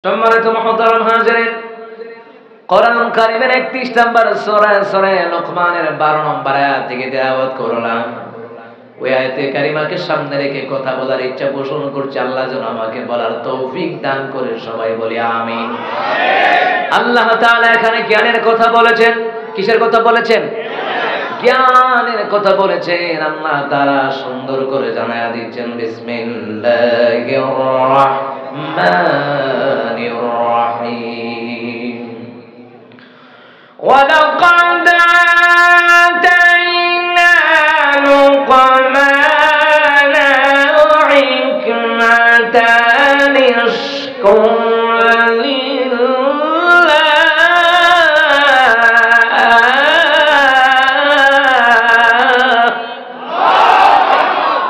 সম্মানিত মুহতারাম হাজিরিন, কোরআন কারীমের 31 নম্বর সূরা লোকমানের 12 নম্বর আয়াত থেকে তেলাওয়াত করলাম। ওই আয়াতে কারিমাকে সামনে রেখে কথা বলার ইচ্ছা পোষণ করছি। আল্লাহ যেন আমাকে বলার তৌফিক দান করে, সবাই বলি আমিন। আল্লাহ তাআলা এখানে জ্ঞানের কথা বলেছেন। কিসের কথা বলেছেন? জ্ঞানের কথা বলেছেন। আল্লাহ তাআলা সুন্দর করে জানায়া দিচ্ছেন, বিসমিল্লাহির রাহমানির রাহিম। ওয়ালাকাদ আতাইনা লুকমানা হিকমাতান ইশকুর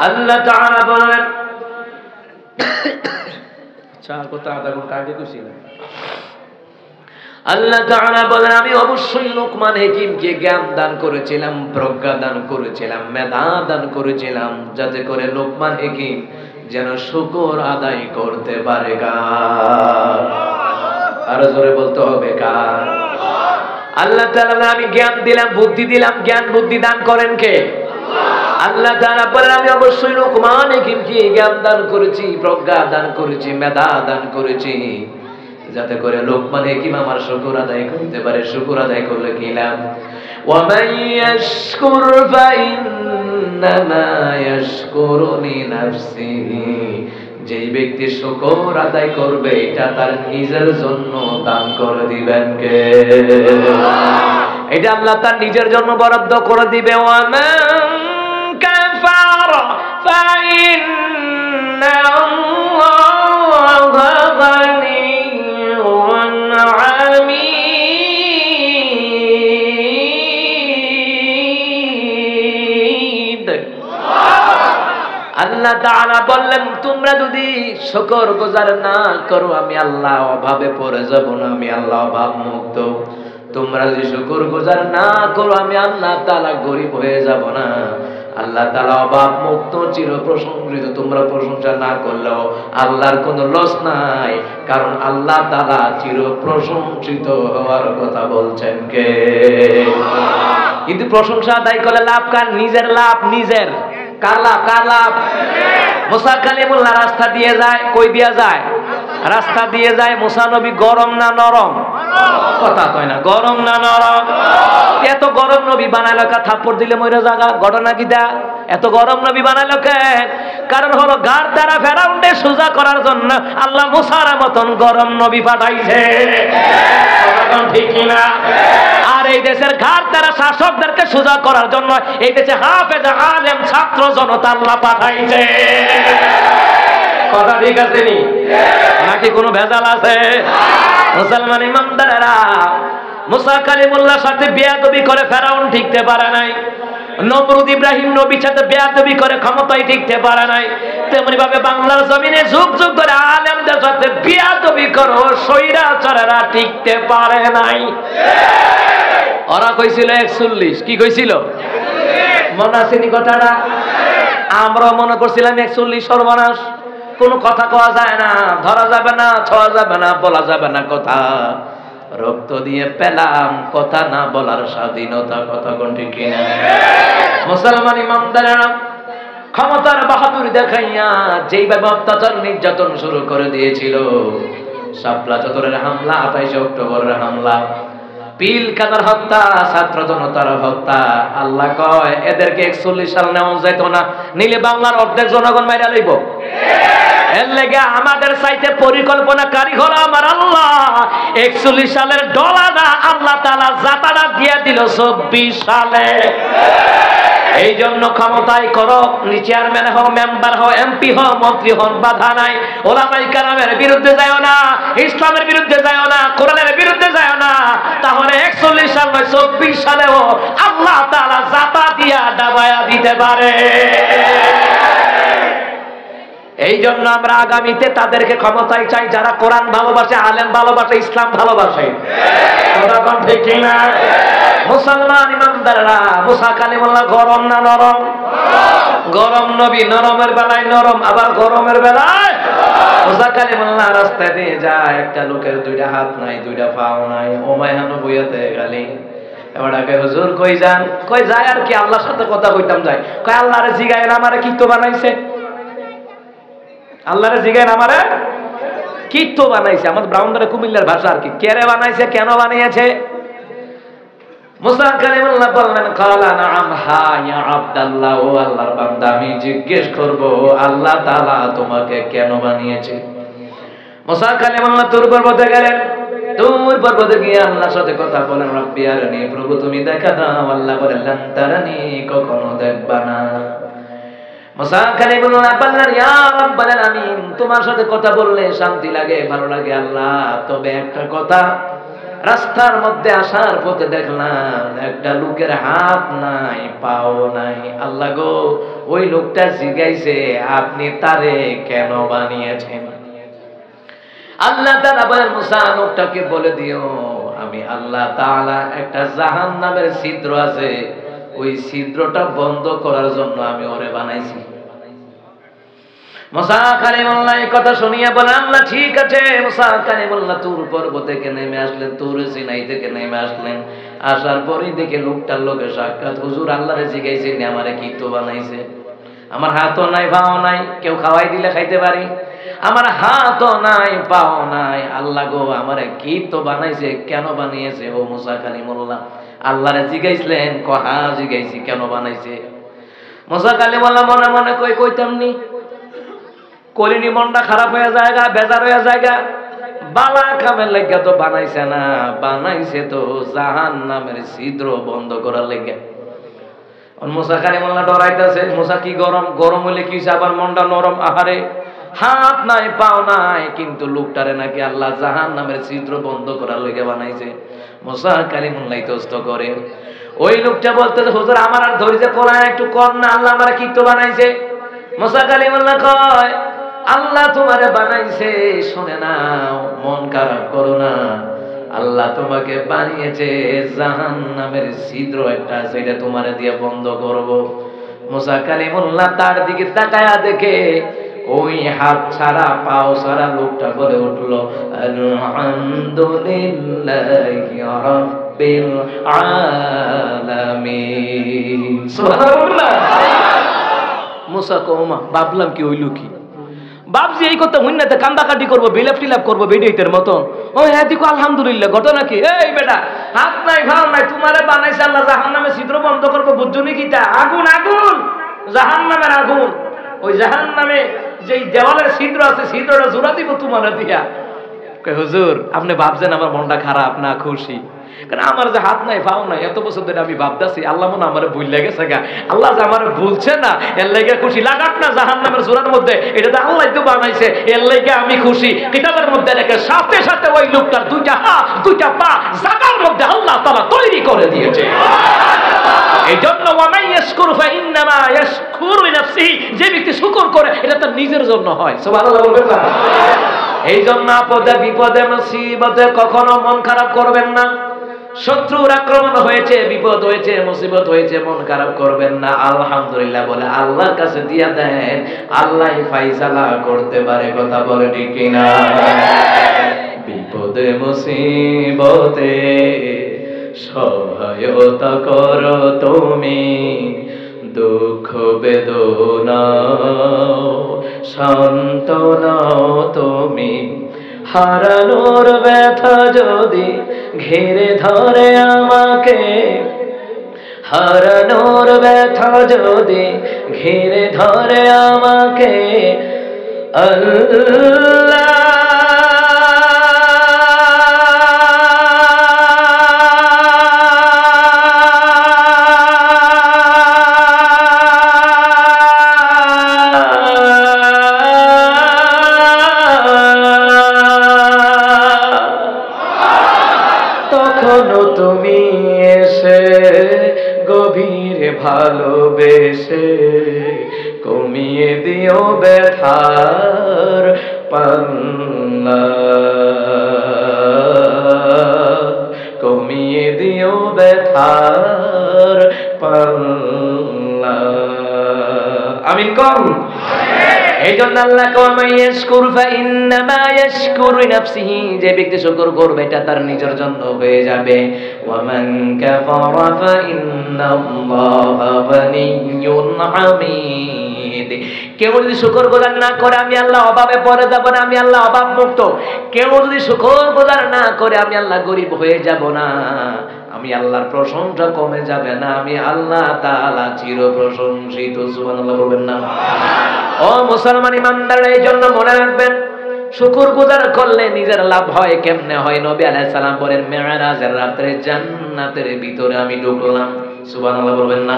আল্লাহ তাআলা বলেন, আল্লাহ তাআলা বলেন, আমি অবশ্যই লোকমান হাকিমকে জ্ঞান দান করেছিলাম, প্রজ্ঞা দান করেছিলাম, মেধা দান করেছিলাম, যাতে করে লোকমান হাকিম যেন শুকর আদায় করতে পারে। কার? আরো জোরে বলতে হবে কার? আল্লাহ তাআলা আমি জ্ঞান দিলাম, বুদ্ধি দিলাম। জ্ঞান বুদ্ধি দান করেন কে? আল্লাহ তাআলা বলেন, আমি অবশ্যই লোকমান হাকিমকে জ্ঞান দান করেছি, প্রজ্ঞা দান করেছি, মেধা দান করেছি, যাতে করে লোকমান হাকিম আমার শুকর আদায় করতে পারে। শুকর আদায় করলে কি লাভ? ওয়া মান ইয়াশকুর ফাইন্নামা ইয়াশকুরু লিনাফসিহি, যেই ব্যক্তি শুকর আদায় করবে এটা তার নিজের জন্য দান করে দিবেন কে? এটা আল্লাহ তার নিজের জন্য বরাদ্দ করে দিবে। ওয়া মান কাফারা ফাইন্নাল্লাহা গানিয়্যুন হামিদ। আল্লাহ তাআলা বললেন, তোমরা যদি শুকরগুজার না করো, আমি আল্লাহ অভাবে পড়ে যাব না, আমি আল্লাহ অভাব মুক্ত। তোমরা যদি শুকরগুজার না করো, আমি আল্লাহ তাআলা গরীব হয়ে যাব না। আল্লাহ তাআলা অভাব মুক্ত, চির প্রশংসিত। তোমরা প্রশংসা না করলেও আল্লাহর কোনো লস নাই, কারণ আল্লাহ তাআলা চির প্রশংসিত হওয়ার কথা বলছেন কে? কিন্তু প্রশংসা আদায় করলে লাভ কার? নিজের লাভ। নিজের কার লাভ? কার লাভ? মুসা কালিমুল্লাহ রাস্তা দিয়ে যায়, কই দিয়া যায়? রাস্তা দিয়ে যায়। মুসা নবী গরম না নরম? কথা কয় না, গরম না নরম? এত গরম নবী বানাইলো কা? থাপ্পড় দিলে মইরা জায়গা। ঘটনা কি দা? এত গরম নবী বানাইলো কেন? কারণ হলো গার দ্বারা ফেরাউনকে সোজা করার জন্য আল্লাহ মুসার মতন গরম নবী পাঠাইছে। ঠিক কিনা? আর এই দেশের ঘাট দ্বারা শাসকদেরকে সোজা করার জন্য এই দেশে হাফেজ আলেম ছাত্র জনতা আল্লাহ পাঠাইছে। কথা ঠিক আছে নি? নাকি কোনো ভেজাল আছে? মুসলমান ইমানদারেরা, মুসা কালিমুল্লাহর সাথে বেয়াদবি করে ফেরাউন টিকতে পারে নাই। নমরুদ ইব্রাহিম নবীর সাথে বেয়াদবি করে ক্ষমতায় টিকতে পারে নাই। তেমনি ভাবে বাংলার জমিনে যুগ যুগ ধরে আলেমদের সাথে বেয়াদবি করে স্বৈরাচারেরা টিকতে পারে নাই। ওরা কইছিল 41। কি কইছিল? মনে আছে নি কথাটা? আমরা মনে করছিলাম 41 সর্বনাশ। কোনো কথা কওয়া যায় না, ধরা যাবে না, ছোঁয়া যাবে না, বলা যাবে না কথা। রক্ত দিয়ে পেলাম কথা না বলার স্বাধীনতা। কথা কোন ঠিক কিনা? মুসলমান ইমানদারেরা, ক্ষমতার বাহাদুরি দেখাইয়া যেইভাবে অত্যাচার নির্যাতন শুরু করে দিয়েছিল, শাপলা চত্বরের হামলা, 28 অক্টোবরের হামলা, পিলখানার হত্যা, ছাত্র জনতার হত্যা, আল্লাহ কয় এদেরকে 41 সাল নেওয়া যাইতো না, নিলে বাংলার অর্ধেক জনগণ মাইরা লইব। এর লেগে আমাদের চাইতে পরিকল্পনাকারী হলো আমার আল্লাহ। 41 সালের ডলারটা আল্লাহ তাআলা জাতাটা দিয়ে দিল 24 সালে। এই জন্য ক্ষমতায় করো, চেয়ারম্যান হও, মেম্বার হও, এমপি হও, মন্ত্রী হন, বাধা নাই। ওলামায়ে কেরামের বিরুদ্ধে যাও না, ইসলামের বিরুদ্ধে যাও না, কোরআনের বিরুদ্ধে যাও না, তাহলে 41 সাল নয় 24 সালেও আল্লাহ তাআলা জাতা দিয়া দাবায়া দিতে পারে। এই জন্য আমরা আগামীতে তাদেরকে ক্ষমতায় চাই যারা কোরআন ভালোবাসে, আলেম ভালোবাসে, ইসলাম ভালোবাসে। ঠিক কিনা? মুসলমান ইমানদাররা, মুসা কালিমুল্লাহ গরম না নরম? গরম নবী, নরমের বেলায় নরম, আবার গরমের বেলায় মুসা কালিমুল্লাহ রাস্তা দিয়ে যায়, একটা লোকের দুইটা হাত নাই, দুইটা পাও নাই, ওমাইহানো বইয়াতে গেলি। এবার ডাকে, হুজুর কই যান? কই যায় আর কি, আল্লাহর সাথে কথা কইতাম যাই। কই আল্লাহরে জিগায়েন আমারে কি তো বানাইছে, আল্লাহরে জিগায়েন আমারে কি তো বানাইছে। আমাদের ব্রাহ্মণরা কুমিল্লার ভাষা আর কি, কে রে বানাইছে, কেন বানিয়েছে। মুসা কালিমুল্লাহ বললেন, কালা নাআম, হা ইয়া আব্দাল্লাহ, ও আল্লাহর বান্দা, আমি জিজ্ঞেস করব আল্লাহ তাআলা তোমাকে কেন বানিয়েছে। মুসা কালিমুল্লাহ তুর পর্বতে গেলেন, তুর পর্বতে গিয়ে আল্লাহর সাথে কথা বলেন, রব্বি আরনি, প্রভু তুমি দেখা দাও। আল্লাহ বলেন, লান তারানি, কখনো দেখবা না। মুসা কালিমুল্লাহ বললেন, ইয়া রাব্বাল আলামিন, তোমার সাথে কথা বললে শান্তি লাগে, ভালো লাগে আল্লাহ, তবে একটা কথা, রাস্তার মধ্যে আসার পথে দেখলাম একটা লোকের হাত নাই, পাও নাই। আল্লাহ গো, ওই লোকটা জিজ্ঞাইছে আপনি তারে কেন বানিয়েছেন। আল্লাহ তাআলা বলেন, মুসা লোকটাকে বলে দিও আমি আল্লাহ তাআলা একটা জাহান্নামের ছিদ্র আছে, ওই ছিদ্রটা বন্ধ করার জন্য আমি ওরে বানাইছি। মুসা কালিমুল্লাহ এই কথা শুনিয়া বলেন, আল্লাহ ঠিক আছে। মুসা কালিমুল্লাহ তুর পর্বত থেকে নেমে আসলেন, তুর সিনাই থেকে নেমে আসলেন। আসার পরেই দেখে লোকটার লোকে সাক্ষাৎ, হুজুর আল্লাহরে জিজ্ঞাইছেন আমারে কি তো বানাইছে। আমার হাতও নাই, পাও নাই, কেউ খাওয়াই দিলে খাইতে পারি, আমার হাতও নাই, পাও নাই, আল্লাহ গো আমারে কি তো বানাইছে, কেন বানিয়েছে। ও মুসা কালিমুল্লাহ আল্লাহরে জিজ্ঞাইছিলেন? হা জিজ্ঞাইছি, কেন বানাইছে। মুসা কালিমুল্লাহ মনে মনে কইতাম নি, কলিনি মনটা খারাপ হয়ে জায়গা, বেজার হয়ে জায়গা, বালা কামের লেগে তো বানাইছে না, বানাইছে তো জাহান্নামের ছিদ্র বন্ধ করার লেগে। মুসা কালিমুল্লাহ ডরাইতেছে, মুসা কি গরম, গরম হইলে কি আবার মনটা নরম। আহারে, হাত নাই, পাও নাই, কিন্তু লোকটারে নাকি আল্লাহ জাহান্নামের ছিদ্র বন্ধ করার লেগে বানাইছে। মুসা কালিমুল্লাহ ইতস্ত করে। ওই লোকটা বলতেছে, হুজুর আমার আর ধৈর্য কোলায় একটু কম না, আল্লাহ আমারে কি তো বানাইছে। মুসা কালিমুল্লাহ কয়, আল্লাহ তোমারে বানাইছে, শুনে নাও, মন খারাপ করো না, আল্লাহ তোমাকে বানিয়েছে জাহান্নামের ছিদ্র একটা, সেটা তোমারে দিয়ে বন্ধ করব। মুসা কালিমুল্লাহ তার দিকে তাকায়া দেখে ওই হাত ছাড়া, পাও ছাড়া লোকটা বলে উঠলো, আলহামদুলিল্লাহি রাব্বিল আলামিন, সুবহানাল্লাহ। মুসা কওমা ভাবলাম কি হইল কি, বাপজি এই কথা হুন্নাতে কান্দাকাটি করবো, বিলাপ টিলাপ করবো বেডিতের মতন। ও হ্যাঁ দেখো আলহামদুলিল্লাহ, ঘটনা কি? এই বেটা, হাত নাই, ভাও নাই, তোমারে বানাইছে আল্লাহ জাহান্নামের ছিদ্র বন্ধ করবো, বুঝছনি কিটা? আগুন, আগুন, জাহান্নামের আগুন। ওই জাহান্নামে যেই দেওয়ালের ছিদ্র আছে, ছিদ্রটা জোড়া দিব তোমারে দিয়া। হুজুর আপনি ভাবছেন আমার মনটা খারাপ না খুশি? কারণ আমার যে হাত নাই, পাও নাই, এত বছর ধরে আমি ভাবতেছি আল্লাহ মনে আমার ভুল লেগেছে গা, আল্লাহ যে আমার ভুলছে না, এর লেগে খুশি। লাগাক না জাহান্নামের জোড়ার মধ্যে, এটা তো আল্লাহ তো বানাইছে, এর লেগে আমি খুশি। কিতাবের মধ্যে রেখে সাথে সাথে ওই লোকটার দুইটা হাত, দুইটা পা জায়গার মধ্যে আল্লাহ তাআলা তৈরি করে দিয়েছে। এই জন্য ওয়ামাই ইয়াশকুরু ফাইন্নামা ইয়াশকুরু লিনাফসিহি, যে ব্যক্তি শুকর করে এটা তার নিজের জন্য হয়। সুবহানাল্লাহ বলবেন না? এই জন্য আপদে বিপদে মুসিবতে কখনো মন খারাপ করবেন না। শত্রুর আক্রমণ হয়েছে, বিপদ হয়েছে, মুসিবত হয়েছে, মন খারাপ করবেন না, আলহামদুলিল্লাহ বলে আল্লাহর কাছে দিয়া দেন, আল্লাহ ফায়সালা করতে পারে। কথা বলে ঠিক কিনা? বিপদে মুসিবতে সহায়তা করো তুমি, দুঃখ বেদনা সান্ত্বনা তুমি, হারানোর ব্যথা যদি ঘিরে ধরে আমাকে, হারানোর ব্যথা যদি ঘিরে ধরে আমাকে, আল্লাহ তুমি এসে গভীর ভালোবেসে কমিয়ে দিও ব্যথার পাল্লা, কমিয়ে দিও ব্যথার পাল্লা। আমিন কর। এই জন্য আল্লাহ কওয়ামাই ইয়াশকুর ফা ইন্নামা ইয়াশকুরু লিনাফসিহি, যে ব্যক্তি শুকর করবে এটা তার নিজের জন্য হয়ে যাবে। ওয়া মান কাফারা ফা ইন্নাল্লাহা গানিয়্যুন হামিদ। কেউ যদি শুকর গুজার না করে আমি আল্লাহ অভাবে পড়ে যাব না, আমি আল্লাহ অভাব মুক্ত। কেউ যদি শুকর গুজার না করে আমি আল্লাহ গরিব হয়ে যাব না, আমি আল্লাহর প্রশংসা কমে যাবে না, আমি আল্লাহ তাআলা চির প্রশংসিত। সুবহানাল্লাহ বলবেন না? ও মুসলমান ইমানদার, এই জন্য মনে রাখবেন শুকর গুজার করলে নিজের লাভ হয়। কেমনে হয়? নবী আলাইহিস সালাম বলেন মেরাজের রাতে জান্নাতের ভিতরে আমি ঢুকলাম। সুবহানাল্লাহ বলবেন না?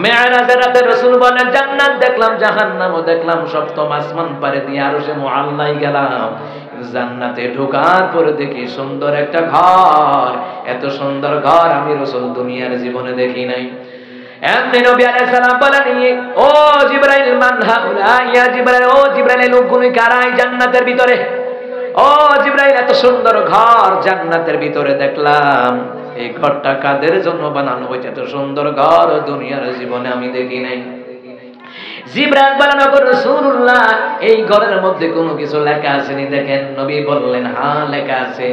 মেরাজের রাতে রাসূল বলেন জান্নাত দেখলাম, জাহান্নামও দেখলাম, সপ্তম আসমান পারে দিয়ে আরশে মুআল্লাই গেলাম। জান্নাতে ঢোকার পরে দেখি সুন্দর একটা ঘর। এত সুন্দর ঘর আমি রাসূল দুনিয়ার জীবনে দেখি নাই। এমনি নবী আলাইহিস সালাম বলেন ও জিবরাইল মান হাউলা, ইয়া জিবরাইল, ও জিবরাইল এই লোকগুলো কারা এই জান্নাতের ভিতরে? ও জিবরাইল এত সুন্দর ঘর জান্নাতের ভিতরে দেখলাম, এই ঘরটা কাদের জন্য বানানো হয়েছে? এত সুন্দর ঘর দুনিয়ার জীবনে আমি দেখি নাই। জিবরাইল বলেন ওগো রাসূলুল্লাহ এই ঘরের মধ্যে কোনো কিছু লেখা আছে নি? দেখেন নবী বললেন হ্যাঁ লেখা আছে।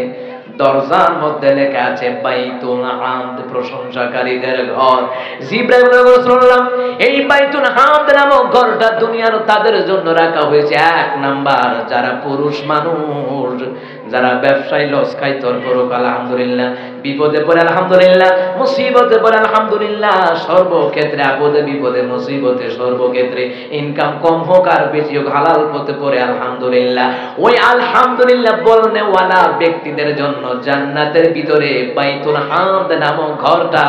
দরজার মধ্যে লেখা আছে বাইতুল হামদ, প্রশংসাকারীদের ঘর। জিবরাইল বলেন রাসূলুল্লাহ এই বাইতুল হামদ নামক ঘরটা দুনিয়ার তাদের জন্য রাখা হয়েছে। এক নাম্বার যারা পুরুষ মানুষ, যারা ব্যবসায় লস খায় তারপরও আলহামদুলিল্লাহ, বিপদে পড়ে আলহামদুলিল্লাহ, মুসিবতে পড়ে আলহামদুলিল্লাহ, সর্বক্ষেত্রে আপদে বিপদে মুসিবতে সর্বক্ষেত্রে ইনকাম কম হোক আর বেশি হোক হালাল পথে পড়ে আলহামদুলিল্লাহ। ওই আলহামদুলিল্লাহ বলনে ওয়ালা ব্যক্তিদের জন্য জান্নাতের ভিতরে বাইতুল হামদ নামক ঘরটা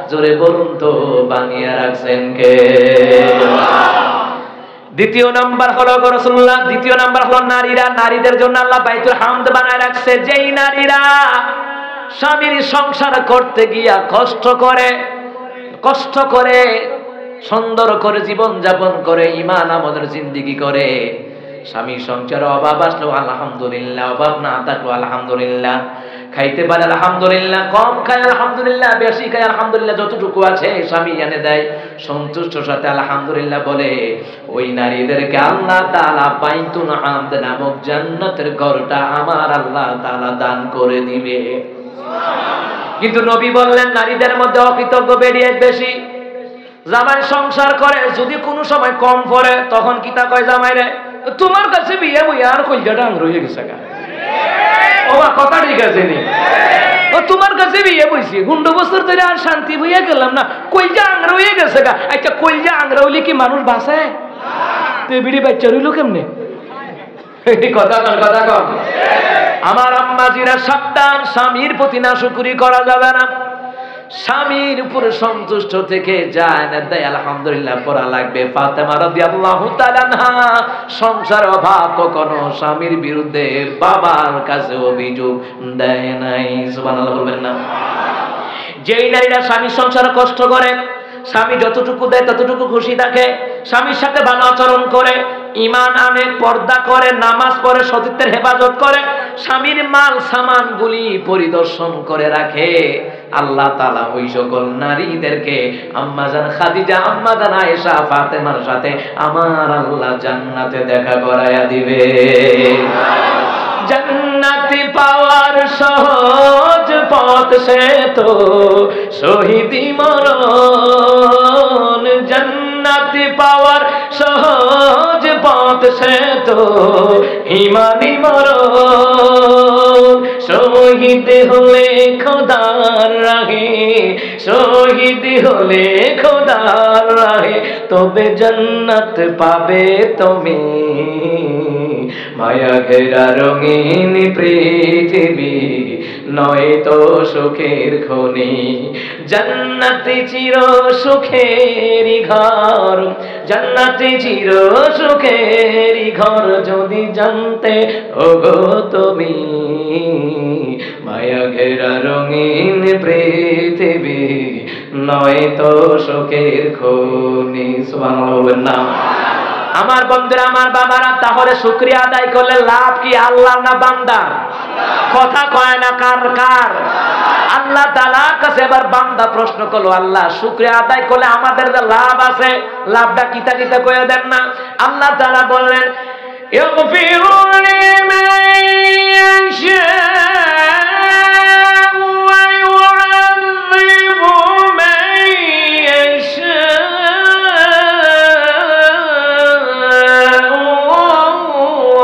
জোরে বলুন তো বানিয়ে রাখছেন কে? দ্বিতীয় নাম্বার হলো রাসূলুল্লাহ, দ্বিতীয় নাম্বার হলো নারীরা। নারীদের জন্য আল্লাহ বাইতুল হামদ বানায় রাখছে। যেই নারীরা স্বামীর সংসার করতে গিয়া কষ্ট করে সুন্দর করে জীবন যাপন করে, ঈমান আমলের জিন্দেগি করে, স্বামী সংসারে অভাব আসলেও আলহামদুলিল্লাহ, অভাব না থাকলেও আলহামদুলিল্লাহ, খাইতে পারে আলহামদুলিল্লাহ, কম খায় আলহামদুলিল্লাহ, বেশি খায় আলহামদুলিল্লাহ, যতটুকু আছে স্বামী এনে দেয়, সন্তুষ্টর সাথে আলহামদুলিল্লাহ বলে, ওই নারীদেরকে আল্লাহ তাআলা বাইতুল হামদ নামক জান্নাতের ঘরটা আমার আল্লাহ তাআলা দান করে দিবে। কিন্তু নবী বললেন নারীদের মধ্যে অকৃতজ্ঞ বেরিয়ে বেশি। জামাই সংসার করে, যদি কোনো সময় কম পড়ে তখন কি তা কয় জামাই রে তোমার কাছে বিয়ে বই আর কলজাটা আংর হয়ে গেছে গা। ও কথা ঠিক আছে নি? ও তোমার কাছে বিয়ে বইছি, গুন্ড বছর ধরে আর শান্তি হইয়া গেলাম না, কলজা আংরা হয়ে গেছে গা। আচ্ছা কলজা আংরা হইলে কি মানুষ বাঁচে? তুই বিড়ি বাচ্চা রইল কেমনে? কথা কম। আমার আম্মাজিরা সাবধান, স্বামীর প্রতি নাশুকরি করা যাবে না। স্বামীর উপরে সন্তুষ্ট থেকে যায় না দেয় আলহামদুলিল্লাহ পড়া লাগবে। ফাতেমা রাদিয়াল্লাহু তাআলা আনহা সংসার অভাব কখনো স্বামীর বিরুদ্ধে বাবার কাছে অভিযোগ দেয় নাই। সুবহানাল্লাহ বলবেন না? যেই নারীরা স্বামীর সংসারে কষ্ট করে, স্বামী যতটুকু দেয় ততটুকু খুশি থাকে, স্বামীর সাথে ভালো আচরণ করে, ঈমান আনে, পর্দা করে, নামাজ পড়ে, সতীত্বের হেফাজত করে, স্বামীর মাল সামানগুলি পরিদর্শন করে রাখে, আল্লাহ তাআলা ওই সকল নারীদেরকে আম্মাজান খাদিজা, আম্মাজান আয়েশা, ফাতেমার সাথে আমার আল্লাহ জান্নাতে দেখা করায়া দিবে। জান্নাতি পাওয়ার সহজ পথ সে তো শহীদি মরণ, জান্নাতি পাওয়ার সহজ পথ সে তো ঈমানি মরণ। শহীদ হলে খোদার রাহে, শহীদ হলে খোদার রাহে, তবে জান্নাত পাবে তুমি। মায়া ঘেরা রঙিন পৃথিবী নয় তো সুখের খনি, জান্নাতে চির সুখেরই ঘর, জান্নাতে চির সুখেরই ঘর যদি জানতে ওগো তুমি। মায়া ঘেরা রঙিন পৃথিবী নয় তো সুখের খনি। সুবহানাল্লাহ বলবেন না? আমার বন্ধুরা, আমার বাবারা, তাহলে শুকরিয়া আদায় করলে লাভ কি আল্লাহর না বান্দার? কথা কয় না কার? আল্লাহ তাআলার কাছে এবার বান্দা প্রশ্ন করলো, আল্লাহ শুকরিয়া আদায় করলে আমাদের যে লাভ আছে, লাভটা কিতা কিতা কয়ে দেন না। আল্লাহ তাআলা বললেন, ইগফিরু লিমান ইয়াশাউ ওয়া ইউআযিবু মান ইয়াশাউ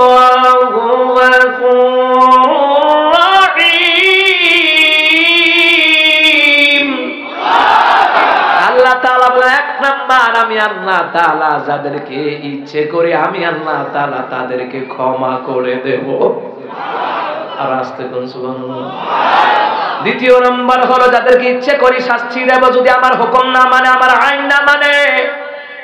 ওয়াল্লাহু গফুরুর রাহিম। আল্লাহ তাআলা বলেন, এক নাম্বার আমি আল্লাহ তাআলা যাদেরকে ইচ্ছে করি আমি আল্লাহ তাআলা তাদেরকে ক্ষমা করে দেব। আর আস্তে কোন সুবহানাল্লাহ। দ্বিতীয় নাম্বার হলো যাদেরকে ইচ্ছে করি শাস্তি দেব যদি আমার হুকুম না মানে, আমার আইন না মানে।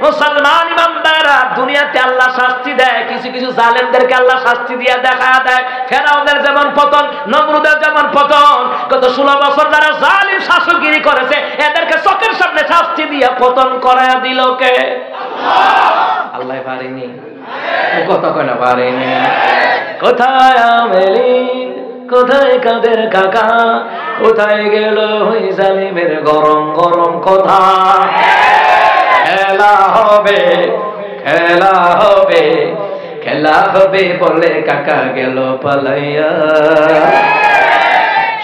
মুসলমান ইমানদাররা দুনিয়াতে আল্লাহ শাস্তি দেয়, কিছু কিছু জালেমদেরকে আল্লাহ শাস্তি দিয়ে দেখা দেয়। ফেরাউনের যেমন পতন, নমরুদের যেমন পতন, গত 16 বছর যারা জালিম শাসকগিরি করেছে এদেরকে চোখের সামনে শাস্তি দিয়ে পতন করায়া দিল কে? আল্লাহ পারেনি? কত কয়না পারেনি? কোথায় আমেলিন, কোথায় কাদের কাকা, কোথায় গেল ওই জালিমের গরম গরম কথা? খেলা হবে, খেলা হবে, খেলা হবে বলে কাকা গেল পালাইয়া।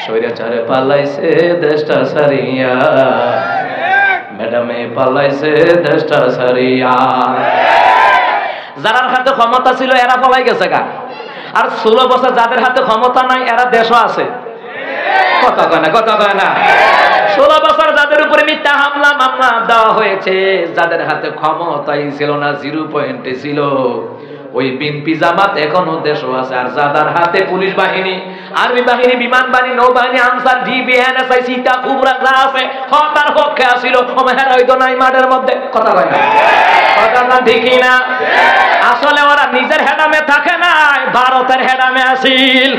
স্বৈরাচারে পালাইছে দেশটা সারিয়া, ম্যাডামে পালাইছে দেশটা সারিয়া। যার হাতে ক্ষমতা ছিল এরা পলাই গেছে গা, আর 16 বছর যাদের হাতে ক্ষমতা নাই এরা দেশও আছে। কথা কয় না, কথা কয় না। 16 বছর যাদের উপরে মিথ্যা হামলা মামলা দেওয়া হয়েছে, যাদের হাতে ক্ষমতাই ছিল না, 0 পয়েন্টে ছিল, ওই বিএনপি জামাত এখনো দেশও আছে। আর যাদের হাতে পুলিশ বাহিনী, আর্মি বাহিনী, বিমান বাহিনী, নৌবাহিনী, আনসার, ডিবি, এনএসআই, সীতা, কুবরা যা আছে হতার পক্ষে আসিল, ওমেরা হইতো নাই মাঠের মধ্যে। কথা কয় না, কথা না, ঠিকই না? আসলে ওরা নিজের হেডামে থাকে নাই, ভারতের হেডামে আসিল।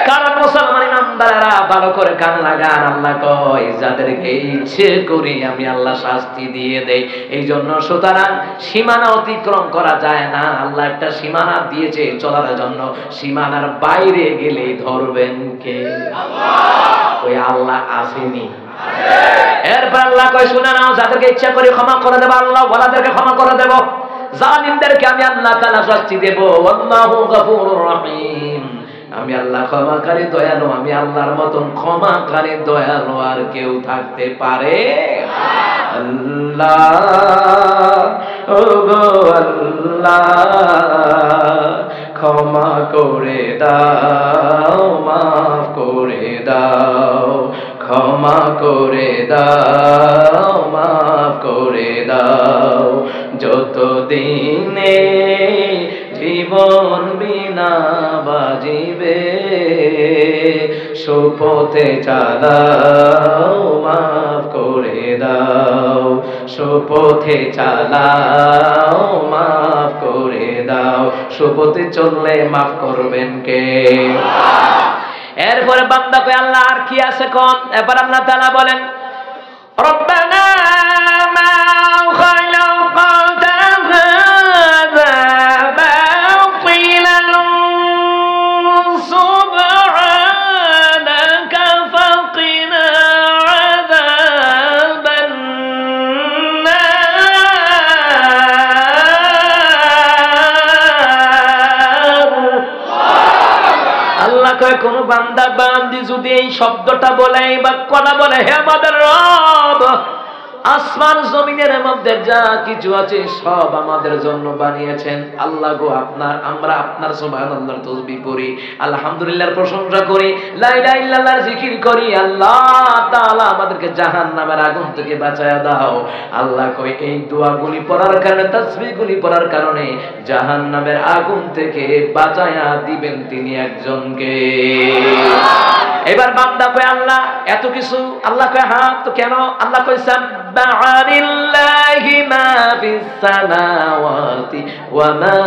কারণ মুসলমান ইমানদাররা ভালো করে কান লাগান, আল্লাহ কয় যাদেরকে ইচ্ছে করি আমি আল্লাহ শাস্তি দিয়ে দেই। এই জন্য সুতরাং সীমানা অতিক্রম করা যায় না। আল্লাহ একটা সীমানা দিয়েছে চলার জন্য, সীমানার বাইরে গেলে ধরবেন কে? ওই আল্লাহ আসেনি? এরপর আল্লাহ কয় শুনে নাও, যাদেরকে ইচ্ছা করি ক্ষমা করে দেব, আল্লাহ ওয়ালাদেরকে ক্ষমা করে দেব, জালিমদেরকে আমি আল্লাহ তাআলা শাস্তি দেব। আল্লাহু গফুরুর রহিম, আমি আল্লাহ ক্ষমাকারী দয়ালু। আমি আল্লাহর মতন ক্ষমাকারী দয়ালু আর কেউ থাকতে পারে? আল্লাহ ও গো আল্লাহ ক্ষমা করে দাও, মাফ করে দাও, ক্ষমা করে দাও, মাফ করে দাও। যতদিনে জীবন বিনা বাজিবে সুপথে চালাও, মাফ করে দাও, সুপথে চালাও, মাফ করে দাও। সুপথে চললে মাফ করবেন কে? এরপরে বান্দা কয় আল্লাহ আর কি আছে কোন? এবার আল্লাহ তাআলা বলেন, রব্বানা মা খালাকতা হাযা বাতিলান সুবহানাকা ফাকিনা আযাবান নার। আল্লাহ কয় কোন বান্দা বান্দি যদি এই শব্দটা বলে, এই বাক্যটা বলে, হে আমাদের রব, আসমান জমিনের মধ্যে যা কিছু আছে সব আমাদের জন্য বানিয়েছেন। আল্লাহ গো আমরা আপনার সুবহানাল্লাহর তাসবিহ করি, আলহামদুলিল্লাহর প্রশংসা করি, লা ইলাহা ইল্লাল্লাহর জিকির করি। আল্লাহ তাআলা আমাদেরকে জাহান্নামের আগুন থেকে বাঁচায়া দাও। আল্লাহ কই এই দোয়াগুলি পড়ার কারণে, তাসবিহগুলি পড়ার কারণে জাহান্নামের আগুন থেকে বাঁচায়া দিবেন তিনি একজনকে। এবার বান্দা কয় আল্লাহ এত কিছু, আল্লাহ কয় হ্যাঁ তো কেন? আল্লাহ কয় সাব্বাহালিল্লাহি মা ফিস সামাওয়াতি ওয়া মা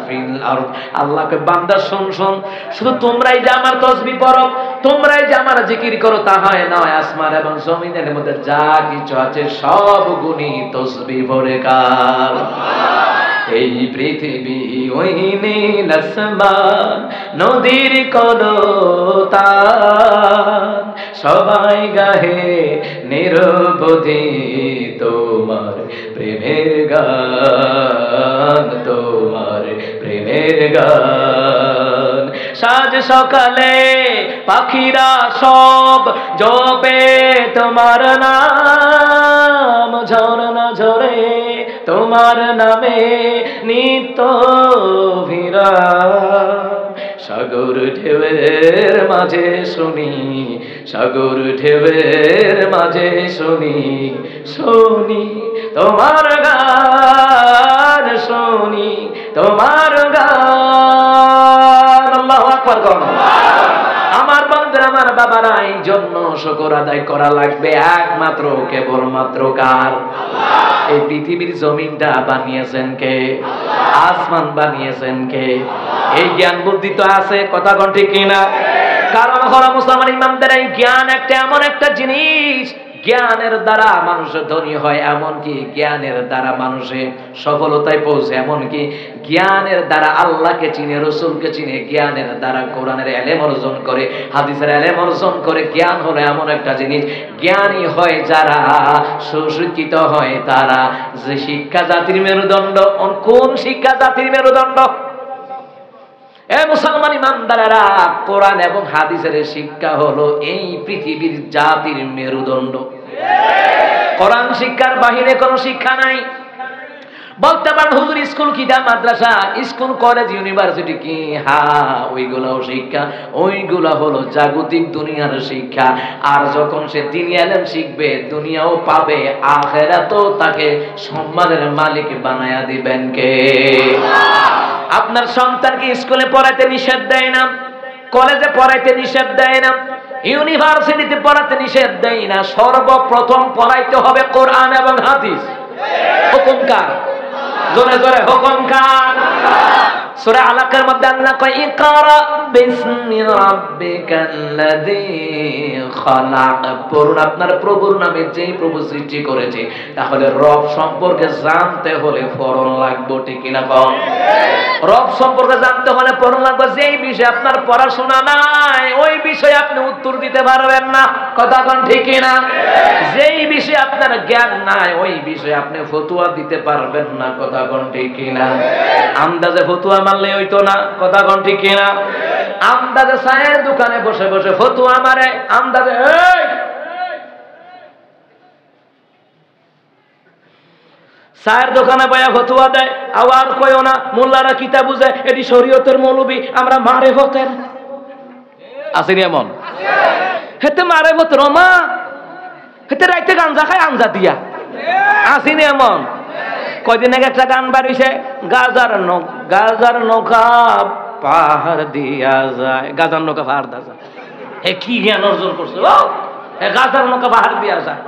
ফিল আরদ। আল্লাহ কয় বান্দা শুন, শুধু তোমরাই যে আমার তাসবিহ পড়ো, তোমরাই যে আমার জিকির করো তা হয় নয়, আসমান এবং জমিনের মধ্যে যা কিছু আছে সব গুণী তাসবিহ পড়ে কার? এই পৃথিবী ওই নীল আসমান নদীর কলতান, সবাই গাহে নিরবধি তোমার প্রেমের গান, তোমার প্রেমের গান। সাজ সকালে পাখিরা সব জপে তোমার নাম, ঝরনা ঝরে তোমার নামে নিত্য বিরাম। সাগর ঢেউয়ের মাঝে শুনি, সাগর ঢেউয়ের মাঝে শুনি, শুনি তোমার গান, শুনি তোমার গান। আল্লাহু আকবার কোন। আমার বন্ধুরা, আমার বাবারা, এই জন্য শুকর আদায় করা লাগবে একমাত্র কেবলমাত্র কার? এই পৃথিবীর জমিনটা বানিয়েছেন কে? আসমান বানিয়েছেন কে? এই জ্ঞান বুদ্ধি তো আছে, কথা কোন ঠিক কিনা? কারণ হলো মুসলমান ইমামদের এই জ্ঞান একটা এমন একটা জিনিস, জ্ঞানের দ্বারা মানুষ ধনী হয়, এমনকি জ্ঞানের দ্বারা মানুষে সফলতায় পৌঁছে, এমনকি জ্ঞানের দ্বারা আল্লাহকে চিনে, রসুলকে চিনে, জ্ঞানের দ্বারা কোরআনের এলেম অর্জন করে, হাদিসের এলেম অর্জন করে। জ্ঞান হলো এমন একটা জিনিস, জ্ঞানী হয় যারা, সুশিক্ষিত হয় তারা। যে শিক্ষা জাতির মেরুদণ্ড, কোন শিক্ষা জাতির মেরুদণ্ড? এ মুসলমান ইমানদারেরা, কোরআন এবং হাদিসের শিক্ষা হলো এই পৃথিবীর জাতির মেরুদণ্ড। কোরআন শিক্ষার বাহিরে কোনো শিক্ষা নাই। বলতে পারেন হুজুর স্কুল কি দা, মাদ্রাসা, স্কুল কলেজ ইউনিভার্সিটি কি? হ্যাঁ, ওইগুলাও শিক্ষা, ওইগুলা হলো জাগতিক দুনিয়ার শিক্ষা। আর যখন সে দ্বীনি ইলম শিখবে, দুনিয়াও পাবে, আখিরাতেও তাকে সম্মানের মালিক বানায়া দিবেন কে? আপনার সন্তানকে স্কুলে পড়াইতে নিষেধ দেয় না, কলেজে পড়াইতে নিষেধ দেয় না, ইউনিভার্সিটিতে পড়াতে নিষেধ দেয় না। সর্বপ্রথম পড়াইতে হবে কোরআন এবং হাদিস। হুকুম কার? জোরে জোরে হুকুম কার? সূরা আলাকের মধ্যে আল্লাহ কয়, ইকরা বিসমি রাব্বিকাল্লাযী খালাক। পড়ুন আপনার প্রভুর নামে, যেই প্রভু সৃষ্টি করেছে। তাহলে রব সম্পর্কে জানতে হলে ফরন লাগবে, ঠিক কিনা কম? রব সম্পর্কে জানতে হলে পড়া লাগবে। যেই বিষয়ে আপনার পড়াশোনা নাই, ওই বিষয়ে আপনি উত্তর দিতে পারবেন না, কথা কোন ঠিক কিনা? যেই বিষয়ে আপনার জ্ঞান নাই, ওই বিষয়ে আপনি ফতোয়া দিতে পারবেন না, কথা কোন ঠিক কিনা? আন্দাজে ফতোয়া মারলে হইতো না, কথা কোন ঠিক কিনা? আন্দাজে চায়ের দোকানে বসে বসে ফতোয়া মারে, আন্দাজে চায়ের দোকানে বয়া ফতোয়া দেয়। আবার কইও না মোল্লারা কিতাব বুঝে, এটি শরীয়তের মৌলবি, আমরা মারে হতেন। আসেনি এমন? হেতে মারে হত রমা, হেতে রাইতে গাঞ্জা খায় আঞ্জা দিয়া। আসেনি এমন? কয়দিন আগে একটা গান বাড়িছে, গাজার নৌকা পাহাড় দিয়া যায়, গাজার নৌকা পাহাড় দিয়া যায়। হে কি জ্ঞান অর্জন করছে? গাজার নৌকা পাহাড় দিয়া যায়।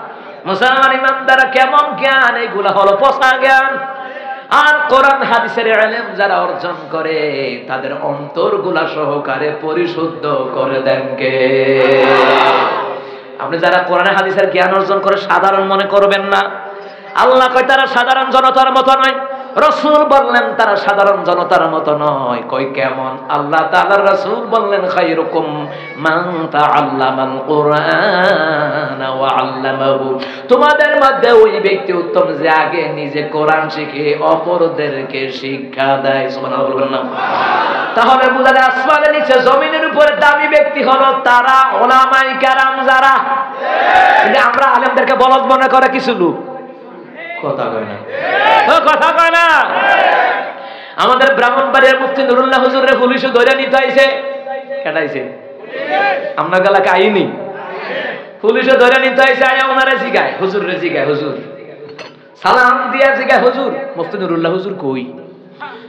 মুসলমান ইমানদাররা কেমন জ্ঞান? এগুলা হলো পচা জ্ঞান। আর কোরআন হাদিসের ইলম যারা অর্জন করে, তাদের অন্তরগুলা সহকারে পরিশুদ্ধ করে দেন কে? আপনি যারা কোরআন হাদিসের জ্ঞান অর্জন করে সাধারণ মনে করবেন না। আল্লাহ কয় তারা সাধারণ জনতার মতো নয়, রাসূল বললেন তারা সাধারণ জনতার মতো নয়। কই কেমন? আল্লাহ তাআলার রাসূল বললেন, খায়রুকুম মান তাআল্লামাল কুরআন ওয়া আল্লামাহু। তোমাদের মধ্যে ওই ব্যক্তি উত্তম যে আগে নিজে কোরআন শিখে অপরদেরকে শিক্ষা দেয়। সুবহানাল্লাহ বলবেন না? তাহলে বুঝা যায় আসমানের নিচে জমিনের উপরে দামি ব্যক্তি হলো তারা উলামায়ে কেরাম যারা। কিন্তু আমরা আলেমদেরকে বলদ মনে করে কিছু লোক, কথা কয় না, কথা কয় না। আমাদের ব্রাহ্মণবাড়িয়ার মুফতি নুরুল্লাহ হুজুরের পুলিশে ধরে নিতে আইছে, কেটাইছে? আপনার এলাকা আইনি পুলিশে ধরে নিতে আইছে। আয়া ওনারে জিগায়, হুজুর রে জিগায়, হুজুর সালাম দিয়া জিগায়, হুজুর মুফতি নুরুল্লাহ হুজুর কই?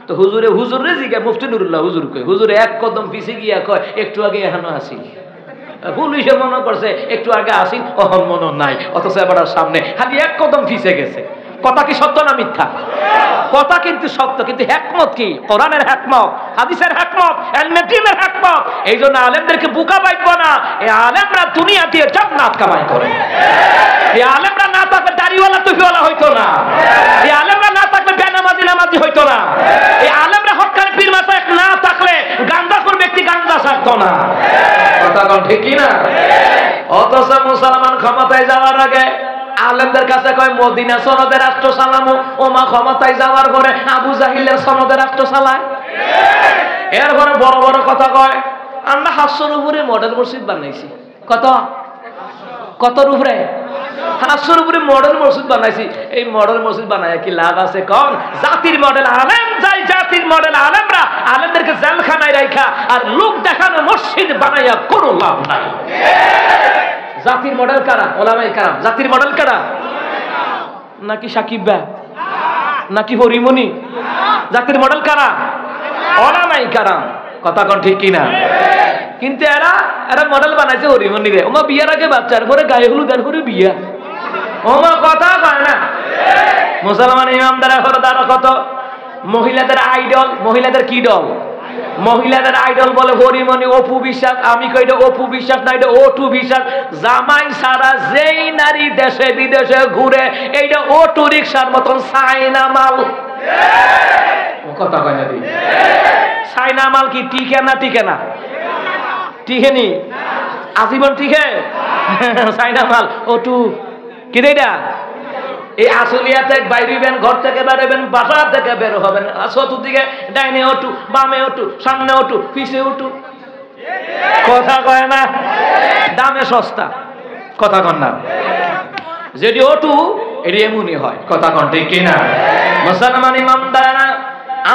তো হুজুর রে জিগায়, মুফতি নুরুল্লাহ হুজুর কই? হুজুর এক কদম পিছে গিয়া কয়, একটু আগে এখানে আসি। পুলিশে মনে করছে একটু আগে আসি, অহন মনে নাই, অথচ এবার সামনে খালি এক কদম পিছে গেছে। কথা কি সত্য না মিথ্যা? কথা কিন্তু সত্য, কিন্তু হিকমত কি? কোরআনের হিকমত, হাদিসের হিকমত, ইলমে দ্বীনের হিকমত। এইজন্য আলেমদেরকে বোকা বাইবো না। এই আলেমরা দুনিয়া দিয়ে জান্নাত কামাই করে। এই আলেমরা না থাকলে দাড়িওয়ালা টুপিওয়ালা হইতো না। এই আলেমরা না থাকলে বেনামাজি নামাজি হইতো না। এই আলেমরা হক্কানি পীর মাশায়েখ না থাকলে গাঞ্জাখোর ব্যক্তি গাঞ্জা ছাড়তো না। কথা কোন ঠিক কি না? অথচ মুসলমান ক্ষমতায় যাওয়ার আগে আলেমদের কাছে কয় মদিনা সনদে রাষ্ট্র চালামু, ওমা ক্ষমতায় যাওয়ার পরে আবু জাহিলের সনদে রাষ্ট্র চালায়। এরপরে বড় বড় কথা কয় আমরা 500 উপরে মডেল মসজিদ বানাইছি। কত কতর উপরে? 500 উপরে মডেল মসজিদ বানাইছি। এই মডেল মসজিদ বানায় কি লাভ আছে? কোন জাতির মডেল আলেম যাই, জাতির মডেল আলেমরা আলেমদেরকে জেলখানায় রাখা আর লোক দেখানো মসজিদ বানাইয়া কোনো লাভ নাই। জাতির মডেল কারা? ওলামায়ে কেরাম। জাতির মডেল কারা? নাকি সাকিব ভাই, নাকি হরিমনি? জাতির মডেল কারা? ওলামায়ে কেরাম। কথা কোন ঠিক কিনা? কিন্তু এরা মডেল বানাইছে হরিমনি রে। ওমা বিয়ার আগে বাচ্চার পরে গায়ে হলুদ আর পরে বিয়া। ওমা কথা কয় না। মুসলমান ইমামদার হরদার কত মহিলাদের আইডল। মহিলাদের কি দল? মহিলাদের আইডল বলে হরিমনি, অপু বিশ্বাস। আমি কই এটা অপু বিশ্বাস না, এটা ওটু বিশ্বাস। জামাই সারা যেই নারী দেশে বিদেশে ঘুরে এইটা অটো রিকশার মতন চায়না মাল। কথা কয় না দি চায়না মাল কি টিকে না? টিকে না? টিকে নি আজীবন টিকে? চায়না মাল ওটু কি রে এটা? এই আসলিয়াতে বাইরেবেন, ঘর থেকে বেরোবেন, বাসা থেকে বের হবেন, চতুর্দিকে ডাইনে ওটু, বামে ওটু, সামনে ওটু, পিছে ওটু। কথা কয় না? দামে সস্তা। কথা কন না? যদি ওটু এটি এমনই হয়। কথা কন ঠিক কিনা? মুসলমান ইমামদারা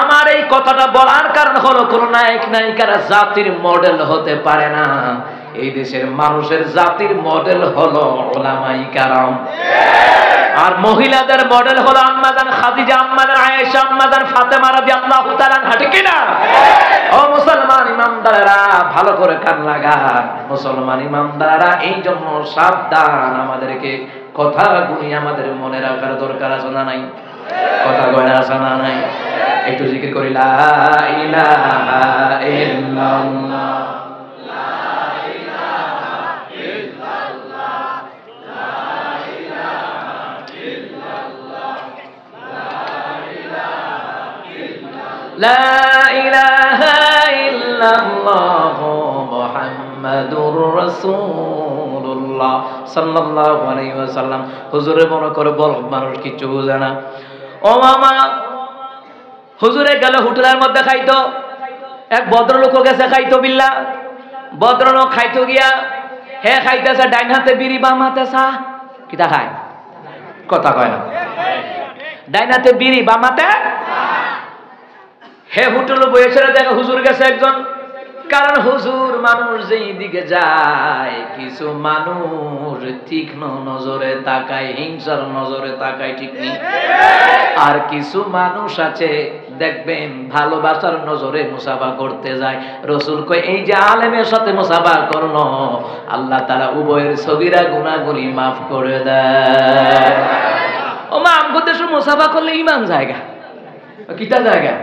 আমার এই কথাটা বলার কারণ হলো কোন নায়ক নায়িকারা জাতির মডেল হতে পারে না। এই দেশের মানুষের জাতির মডেল হলো ওলামায়ে কেরাম। আর মহিলাদের মডেল হলো আম্মাজান খাদিজা, আম্মাজান আয়েশা, আম্মাজান ফাতেমা রাদিয়াল্লাহু তাআলা আনহা। ঠিক কিনা? ও মুসলমান ইমামদারেরা ভালো করে কান লাগান। মুসলমান ইমামদারেরা এই জন্য সাবধান। আমাদেরকে কথাগুলি আমাদের মনে রাখার দরকার আছে না নাই? কথা কয় না আছে না নাই? একটু জিকির করি লা ইলাহা ইল্লাল্লাহ। لا إله إلا الله محمد رسول الله صلى الله عليه وسلم। হুজুরে মনে করে বল মানুষ কিছু বুঝে না। ও মামা, হুজুরে গেল হোটেলের মধ্যে খাইতো। এক ভদ্রলোক গেছে খাইতো বিল্লা। ভদ্রলোক খাইতো গিয়া হে খাইতেছে ডাইন হাতে বিড়ি, বাম হাতে চা। কিটা খায়? কথা কয় না? ডাইন হাতে বিড়ি, বাম হাতে হে হোটেল বসে দেখে হুজুর গেছে একজন। কারণ হুজুর মানুষ যেই দিকে যায় কিছু মানুষ তীক্ষ্ণ নজরে তাকায়, হিংসার নজরে তাকায়, ঠিক নেই? আর কিছু মানুষ আছে দেখবেন ভালোবাসার নজরে মুসাফা করতে যায়। রাসূল কয় এই যে আলেমের সাথে মুসাফা করলো আল্লাহ তাআলা উভয়ের সগীরা গুনাহগুলি মাফ করে দেয়। ও মা আমগো দেশে মুসাফা করলে ঈমান জায়গা কিটা জায়গা?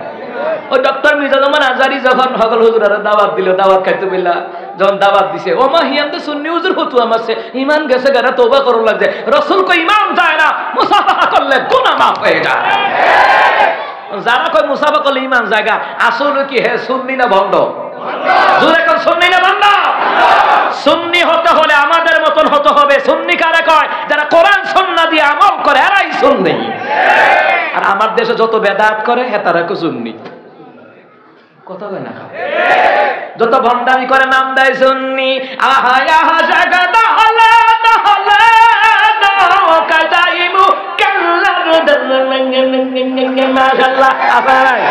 ওই ডক্টর মির্জামান আজহারি যখন হগল হুজুরারে দাওয়াত দিল, দাওয়াত খাইতে বিল্লা যখন দাওয়াত দিছে, ও মা হিয়াম তো সুন্নি হুজুর হতু আমারছে ঈমান গেছে গারা তওবা করো লাগছে। রাসূল কই ঈমান যায় না, মুসাফা করলে গুনাহ মাফ হয়ে যায়। যারা কই মুসাফা করলে ঈমান জায়গা, আসলে কি হে সুন্নি না ভণ্ড? জোরে কোন সুন্নি না ভণ্ড? সুন্নি হতে হলে আমাদের মতন হতে হবে। সুন্নি কারে কয়? যারা কোরআন সুন্নাহ দিয়ে আমল করে এরাই সুন্নি। আর আমার দেশে যত বেদাত করে হেতারা কো সুন্নি। কথা কয় না? যত ভণ্ডামি করে নাম দেয় সুন্নি। আহা আহা জাগাদা হলা হলা দাও কাদাইমু কাল্লা মাশাআল্লাহ। আবাই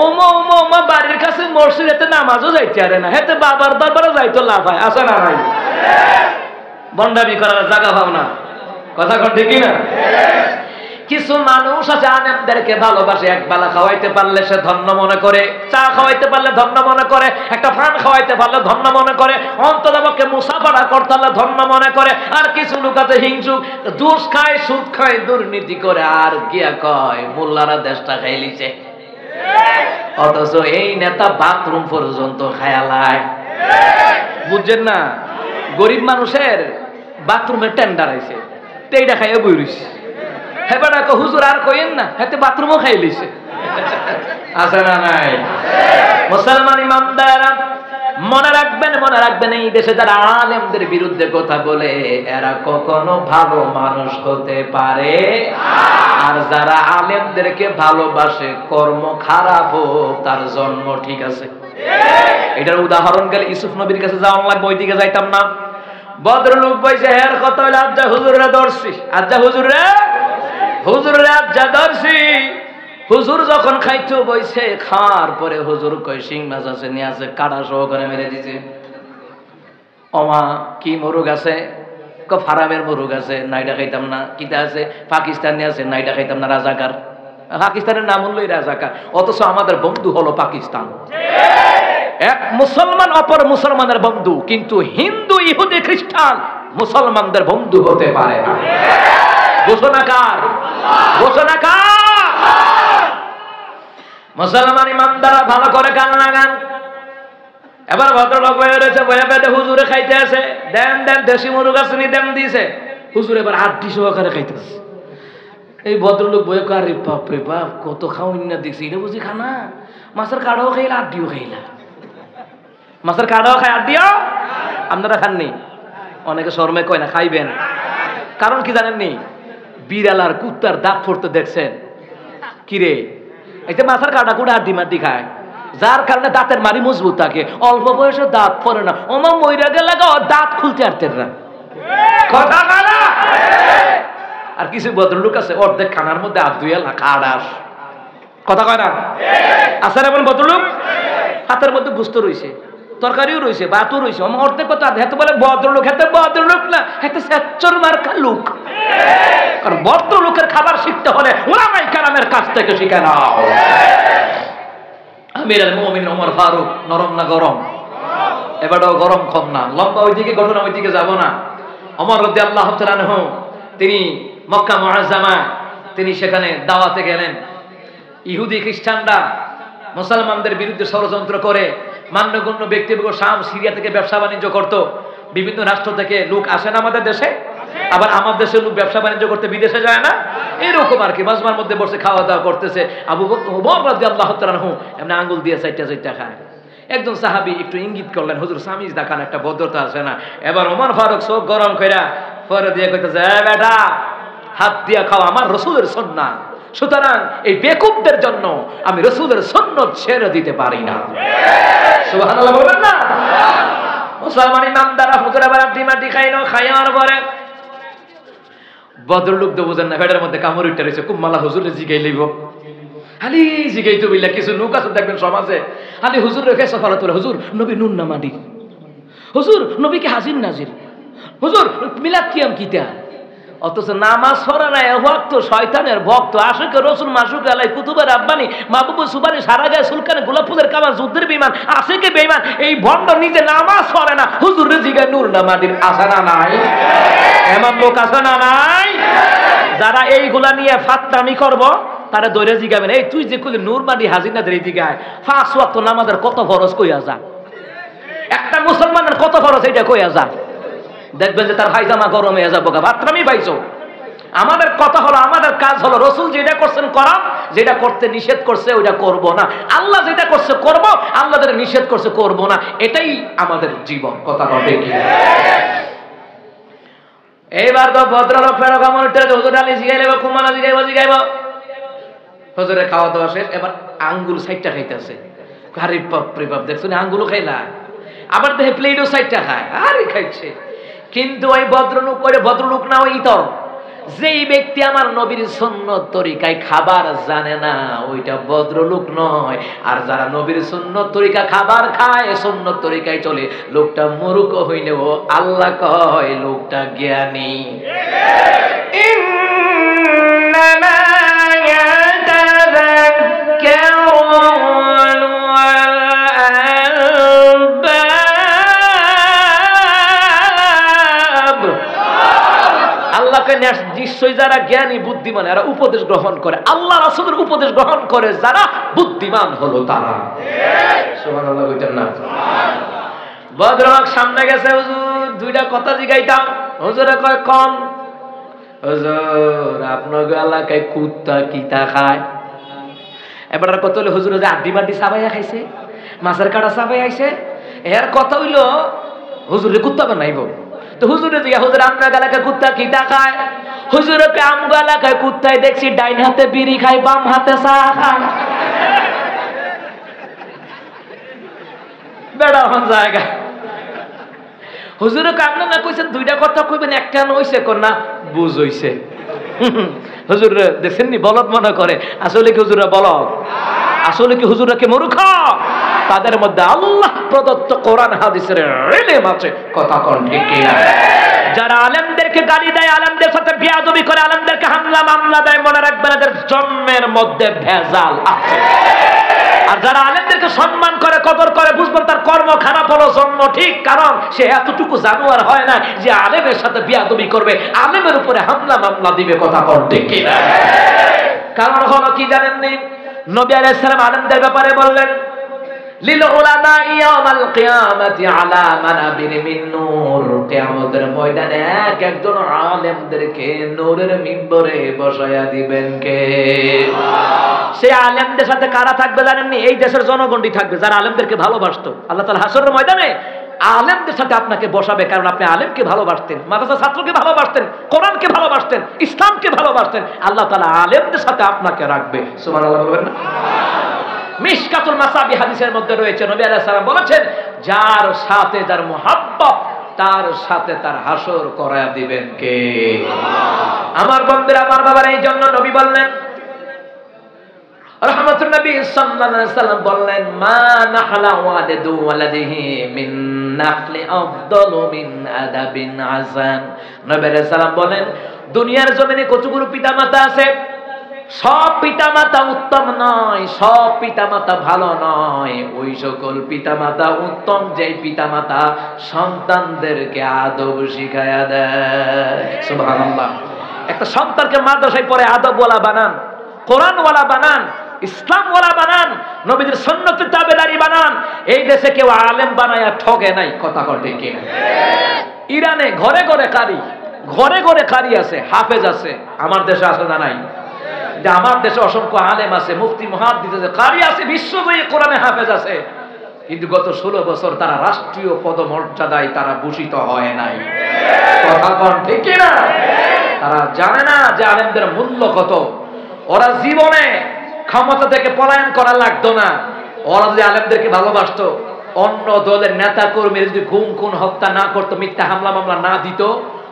ওমো ওমো ওমা বাড়ির কাছে মসজিদেতে নামাজও যাইতে পারে না, হেতে বাবার দরবারে যাইতো লাফায়। আছে না ভাই? ভণ্ডামি করার জায়গা পাও না। কথা কন ঠিক না? কিছু মানুষ আছে আলেমদেরকে ভালোবাসে, এক বেলা খাওয়াইতে পারলে সে ধন্য মনে করে, চা খাওয়াইতে পারলে ধন্য মনে করে, একটা পান খাওয়াইতে পারলে ধন্য মনে করে, অন্ততপক্ষে মুসাফারা করতে পারলে ধন্য মনে করে। আর কিছু লোক আছে হিংসুক, দুষ খায়, সুদ খায়, দুর্নীতি করে, আর গিয়া কয় মোল্লারা দেশটা খাইলিছে। অথচ এই নেতা বাথরুম পর্যন্ত খায়ালায়। বুঝছেন না? গরিব মানুষের বাথরুমের টেন্ডার আইছে, এইটা খাইয়া বই রইছে। হেবাটা হুজুর আর কইেন না, হাতে বাথরুমও খাই লিছে। আছে না নাই? মুসলমান ইমামদারা মনে রাখবেন এই দেশে যারা আলেমদের বিরুদ্ধে কথা বলে এরা কখনো ভালো মানুষ হতে পারে আর যারা আলেমদেরকে ভালোবাসে কর্ম খারাপ হোক তার জন্ম ঠিক আছে। এটার উদাহরণ গেলে ইউসুফ নবীর কাছে যাওয়া লাগবে, ওই দিকে যাইতাম না। ভদ্রলোক বইছে হের কথা হইলে আজ্জা হুজুররা ধরছি, আজ্জা হুজুররা আজ্জা ধরছি। হুজুর যখন খাইতো বইছে, খাওয়ার পরে হুজুর কয় শিং মাছ আছে নিয়ে আছে, কাটা সহকারে মেরে দিছে। ওমা কি মুরুগ আছে? ফারামের মুরুগ আছে, নাইটা খাইতাম না। কিতা আছে? পাকিস্তানি আছে, নাইটা খাইতাম না। রাজাকার, পাকিস্তানের নাম হলোই রাজাকার, অথচ আমাদের বন্ধু হলো পাকিস্তান। এক মুসলমান অপর মুসলমানের বন্ধু, কিন্তু হিন্দু ইহুদি খ্রিস্টান মুসলমানদের বন্ধু হতে পারে না। ঘোষণাকার মুসলমান ইমানদাররা ভালো করে গান লাগান। এবার ভদ্রলোক বয়ে রয়েছে, বয়ে পেটে হুজুরে খাইতে আছে, দেন দেশি মুরুগ আছে নি, দেন দিছে। হুজুর এবার আড্ডি সহকারে খাইতেছে। এই ভদ্রলোক বয়ে আরে বাপ রে বাপ, কত খাওয়াই না দেখছি, এটা বুঝি খানা? মাছের কাড়াও খাইলা, আড্ডিও খাইলা। মাছের কাড়াও খাই, আড্ডিও আপনারা খাননি? অনেকে শর্মে কয় না, খাইবেন। কারণ কি জানেননি? বিড়াল আর কুত্তার দাঁত পড়তে দেখছেন কিরে? এটা মাছের কাটা কুড়া আড্ডি মাড্ডি খায়, যার কারণে দাঁতের মারি মজবুত থাকে, অল্প বয়সে দাঁত পড়ে না। ওমা মইরা গেলে দাঁত খুলতে পারতেন না। কথা বলা। আর কিছু ভদ্রলোক আছে অর্ধেক খানার মধ্যে হাত ধুয়ে খাড়াস, কথা কয় না? আছে এমন ভদ্রলোক, হাতের মধ্যে গুস্ত রয়েছে, তরকারিও রয়েছে, ভাতও রয়েছে, অর্ধেক কথা হেতে বলে ভদ্রলোক। হেতে ভদ্রলোক না, হেতে সেচ্চর মার্কা লোক। কারণ ভদ্রলোকের খাবার শিখতে হলে উলামায়ে কেরামের কাছ থেকে শিখে নাও। আমিরুল মুমিনিন ওমর ফারুক নরম না গরম? এবারও গরম কম না। লম্বা ওইদিকে ঘটনা, ওইদিকে যাব না। ওমর রাদিয়াল্লাহু তাআলা আনহু তিনি মক্কা মুআজ্জামা, তিনি সেখানে দাওয়াতে গেলেন। ইহুদি খ্রিস্টানরা মুসলমানদের বিরুদ্ধে ষড়যন্ত্র করে মান্যগণ্য ব্যক্তিবর্গ শাম সিরিয়া থেকে ব্যবসা বাণিজ্য করত। বিভিন্ন রাষ্ট্র থেকে লোক আসেন আমাদের দেশে, আবার আমার দেশের লোক ব্যবসা বাণিজ্য করতে বিদেশে যায় না, এরকম আর কি। মাজমার মধ্যে বসে খাওয়া দাওয়া করতেছে। আবু বকর ওমর রাদিয়াল্লাহু তাআলা আনহু এমনি আঙ্গুল দিয়ে চাইটা খায়। একজন সাহাবী একটু ইঙ্গিত করলেন, হুজুর সামিজ দেখান, একটা ভদ্রতা আছে না? এবার ওমর ফারুক চোখ গরম কইরা পরে দিয়ে কইতেছে, বেটা হাত দিয়া খাও, আমার রাসূলের সুন্নাহ, সুতরাং এই বেকুবদের জন্য আমি রাসূলের সুন্নাত ছেড়ে দিতে পারি না। সুবহানাল্লাহ বলবেন না? মুসলমান ইমানদাররা হুজুর আবার আড্ডি মাড্ডি খাইলো। খাইয়ার পরে ভদ্রলোক তো বুঝেন না, পেটের মধ্যে কামড় উঠে রয়েছে, কুম্মালা হুজুরে জিগাই লইব। আলি জিগাই তো বললা, কিছু লোক আছে দেখবেন সমাজে, আলি হুজুর রেখে সফারা তোলে, হুজুর নবী নুন না মাডি, হুজুর নবীকে হাজির নাজির, হুজুর মিলাদ কিয়াম কিতা। অথচ নামাজ পড়া না ওয়াক্ত শয়তানের ভক্ত, আশিকে রাসূল মাসুক আলাই কুতুবে রাব্বানি মাহবুবে সুবানি সারা গায়ে সুলকানে গোলাপ ফুলের কামান যুদ্ধের বিমান আশিকে বেঈমান। এই ভণ্ড নিজে নামাজ পড়ে না, হুজুর জিগায় নূর না মাটির আছে না নাই? এমন লোক আছে না নাই? যারা এইগুলা নিয়ে ফাতনামি করব তারা দৈরে জিগাবেন, এই তুই যে কইলি নূর মাটি হাজির না দেই জিগায়, 5 ওয়াক্ত নামাজের কত ফরজ কইয়া যা, একটা মুসলমানের কত ফরজ এইটা কইয়া যা, দেখবেন যে তার ভাইজামা গরম হয়ে যাবো। বাতরামি পাইছো? আমাদের কথা হলো, আমাদের কাজ হলো রাসূল যেটা করছেন করা, যেটা করতে নিষেধ করছে ওইটা করব না। আল্লাহ যেটা করছে করব, আল্লাহ যেটা নিষেধ করছে করব না, এটাই আমাদের জীবন। কথা বলবে কি? এইবার তো ভদ্রলোক ফেরো কামড় উঠে হুজুর আলী জিগাইব, কুমালা জিগাইব। হুজুরের খাওয়া দাওয়া শেষ, এবার আঙ্গুল সাইডটা খাইতেছে। আরে বাপ রে বাপ, দেখছো না আঙ্গুলও খাইলা, আবার দেখে প্লেটও সাইডটা খায়, আরে খাইছে। কিন্তু ওই ভদ্রলোক না, ওই ইতর যেই ব্যক্তি আমার নবীর সুন্নত তরিকায় খাবার জানে না, ওইটা ভদ্রলোক নয়। আর যারা নবীর সুন্নত তরিকা খাবার খায়, সুন্নত তরিকায় চলে, লোকটা মূর্খ হইলেও আল্লাহ কয় লোকটা জ্ঞানী। নিশ্চয়ই যারা জ্ঞানী বুদ্ধিমান এরা উপদেশ গ্রহণ করে, আল্লাহ রাসূলের উপদেশ গ্রহণ করে যারা বুদ্ধিমান হলো তারা। সুবহানাল্লাহ কইতেন না? ভদ্রলোক সামনে গেছে, হুজুর দুইটা কথা জিগাইতাম। হুজুরে কয় কোন? হুজুর আপনার এলাকায় কুত্তা কিতা খায়? এবার কত হলে হুজুর যে আড্ডি মাড্ডি চাবাইয়া খাইছে, মাছের কাটা চাবাই আইছে, এর কথা হইল হুজুরে কুত্তা বানাইব। তো হুজুরে দিয়া হুজুর আপনার এলাকায় কুত্তা কিতা খায়? হুজুরকে আমগো এলাকায় কুত্তায় দেখছি ডাইন হাতে বিড়ি খায়, বাম হাতে চা খায়। বেড়া আমার জায়গা হুজুরে কান্না না কইছেন দুইটা কথা কইবেন, একটা হইছে কোন না বুঝ হইছে। হুজুর দেখছেন নি বলদ মনে করে, আসলে কি হুজুরা বলদ? আসলে কি হুজুরা কি মূর্খ? তাদের মধ্যে আল্লাহ প্রদত্ত কোরআন হাদিসের ইলম আছে, কথা কোন ঠিক কিনা? যারা আলেমদেরকে গালি দেয়, আলেমদের সাথে বেয়াদবি করে, আলেমদেরকে হামলা মামলা দেয়, মনে রাখবেন এদের জন্মের মধ্যে ভেজাল আছে। আর যারা আলেমদেরকে সম্মান করে, কদর করে, বুঝবেন তার কর্ম খারাপ হলো, জন্ম ঠিক। কারণ সে এতটুকু জানোয়ার হয় না যে আলেমের সাথে বেয়াদবি করবে, আলেমের উপরে হামলা মামলা দিবে, কথা কোন ঠিক কিনা? কারণ হলো কি জানেননি? নবী আলাইহিস সালাম আলেমদের ব্যাপারে বললেন, লিল উলামা ইয়াউমাল কিয়ামাতি আলা মানাবির মিন নূর। কিয়ামতের ময়দানে এক একজন আলেমদেরকে নূরের মিম্বরে বসায়া দিবেন কে? সেই আলেমদের সাথে কারা থাকবে জানেননি? এই দেশের জনগণই থাকবে যারা আলেমদেরকে ভালোবাসতো। আল্লাহ তাআলা হাসরের ময়দানে আলেমদের সাথে আপনাকে বসাবে, কারণ আপনি আলেমকে ভালোবাসতেন, মাদ্রাসা ছাত্রকে ভালোবাসতেন, কোরআনকে ভালোবাসতেন, ইসলামকে ভালোবাসতেন। আল্লাহ তাআলা আলেমদের সাথে আপনাকে রাখবে। সুবহানাল্লাহ বলবেন না? মিশকাতুল মাসাবি হাদিসের মধ্যে রয়েছে, নবী আলাইহিস সালাম বলেছেন, যার সাথে যার মুহাব্বত, তার সাথে তার হাসর করায়া দিবেন কে? আমার বন্ধুরা, আমার বাবার, এই জন্য নবী বললেন, রাহমাতুন নবী সাল্লাল্লাহু আলাইহি ওয়াসাল্লাম বললেন, মা নাহলা ওয়ালাদু ওয়ালাদিহি মিন নাহলি আফদালু মিন আদাবিন হাসান। নবী আলাইহিস সালাম বলেন, দুনিয়ার জমিনে কতগুলো পিতামাতা আছে, সব পিতামাতা উত্তম নয়, সব পিতামাতা ভালো নয়। ওই সকল পিতামাতা উত্তম যেই পিতামাতা সন্তানদেরকে আদব শিখায়া দেয়। সুবহানাল্লাহ। একটা সন্তানকে মাদ্রাসায় পড়ে আদবওয়ালা বানান, কোরআনওয়ালা বানান, ইসলামওয়ালা বানান, নবীদের সুন্নতের তাবেদারি বানান। এই দেশে কেউ আলেম বানায়া ঠকে নাই, কথা ঠিক কিনা? ইরানে ঘরে ঘরে কারি, ঘরে ঘরে কারি আছে, হাফেজ আছে। আমার দেশে আছে না নাই? যে আমার দেশে অসংখ্য আলেম আছে, মুফতি মুহাদ্দিস আছে, কারি আছে, বিশ্বজয়ী কোরআনে হাফেজ আছে, কিন্তু গত 16 বছর তারা রাষ্ট্রীয় পদমর্যাদায় তারা ভূষিত হয় নাই, কথা কোন ঠিক কিনা? তারা জানে না যে আলেমদের মূল্য কত। ওরা জীবনে ক্ষমতা থেকে পলায়ন করা লাগতো না। ওরা যদি আলেমদেরকে ভালোবাসতো, অন্য দলের নেতা কর্মীরা যদি গুম খুন হত্যা না করতো, মিথ্যা হামলা মামলা না দিত,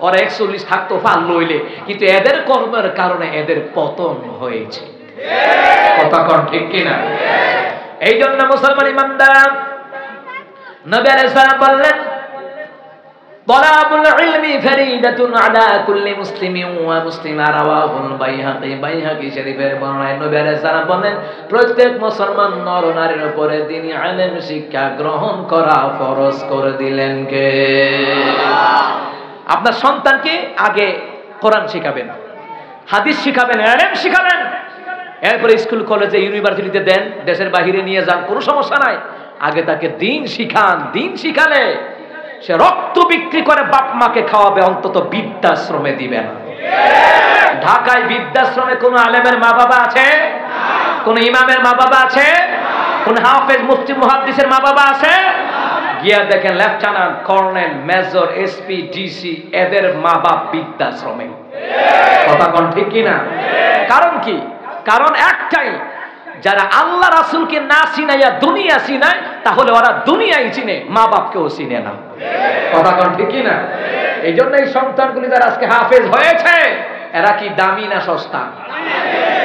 ওরা 41 থাকতো ফাল লইলে। কিন্তু এদের কর্মের কারণে এদের পতন হয়েছে, কথা কোন ঠিক কিনা? এই জন্য মুসলমান ইমানদার, নবী আলাইহিস সালাম বললেন, তালাবুল ইলমি ফরিদাতুন আলা কুল্লি মুসলিমিন ওয়া মুসলিমা। রাওয়াহুল বাইহাকি, বাইহাকি শরীফের বর্ণনায় নবী আলাইহিস সালাম বলেন, প্রত্যেক মুসলমান নর নারীর উপরে তিনি ইলম শিক্ষা গ্রহণ করা ফরজ করে দিলেন কে? আপনার সন্তানকে আগে কোরআন শিখাবেন, হাদিস শিখাবেন, ইলম শিখাবেন, এরপরে স্কুল কলেজে ইউনিভার্সিটিতে দেন, দেশের বাইরে নিয়ে যান, কোনো সমস্যা নাই। আগে তাকে দিন শিখান। দিন শিখালে সে রক্ত বিক্রি করে বাপ মাকে খাওয়াবে, অন্তত বৃদ্ধাশ্রমে দিবে না। ঢাকায় বৃদ্ধাশ্রমে কোন আলেমের মা বাবা আছে? কোন ইমামের মা বাবা আছে? কোন হাফেজ মুফতি মুহাদ্দিসের মা বাবা আছে? গিয়া দেখেন lieutenant, colonel, major, SP, DC, এদের মা বাপ বৃদ্ধাশ্রমে, কথা কোন ঠিক কিনা? কারণ কি? কারণ একটাই, যারা আল্লাহ রাসূলকে না চিনাইয়া দুনিয়া চিনায়, তাহলে ওরা দুনিয়াই চিনে, মা বাপকেও চিনে না, কথা কোন ঠিক কিনা? এই জন্য এই সন্তানগুলি যারা আজকে হাফেজ হয়েছে, এরা কি দামি না সস্তা?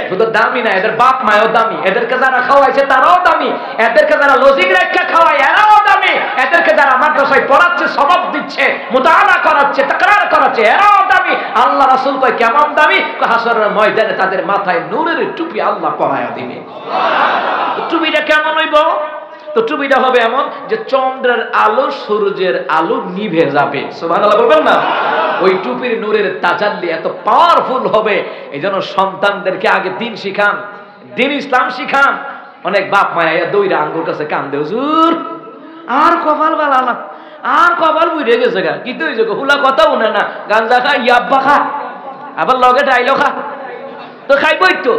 শুধু দামি না, এদের বাপ মায়ও দামি, এদেরকে যারা খাওয়াইছে তারাও দামি, এদেরকে যারা লজিক রেখা খাওয়ায় এরাও দামি, এদেরকে যারা মাদ্রাসায় পড়াচ্ছে, সবক দিচ্ছে, মুতাআলা করাচ্ছে, তাকরার করাচ্ছে, এরাও দামি। আল্লাহ রাসূল কয় কেমন দামি? হাসরের ময়দানে তাদের মাথায় নূরের টুপি আল্লাহ পরায়া দিবে। টুপিটা কেমন হইব? তো টুপিটা হবে এমন যে চন্দ্রের আলো সূর্যের আলো নিভে যাবে, সুবহানাল্লাহ বলবেন না? ওই টুপির নূরের তাজাল্লি এত পাওয়ারফুল হবে। এই জন্য সন্তানদেরকে আগে দিন শিখান, দিন ইসলাম শিখান। অনেক বাপ মায়া দইরা আঙ্গুর কাছে কান্দে, হুজুর আর কপাল বালা না, আর কপাল বুঝে গেছে গা, কি তো হয়েছে? হুলা কথা উনে না, গাঞ্জা খা, ইয়াব্বা খা, আবার লগে ডাইলো খা, তো খাইবই তো।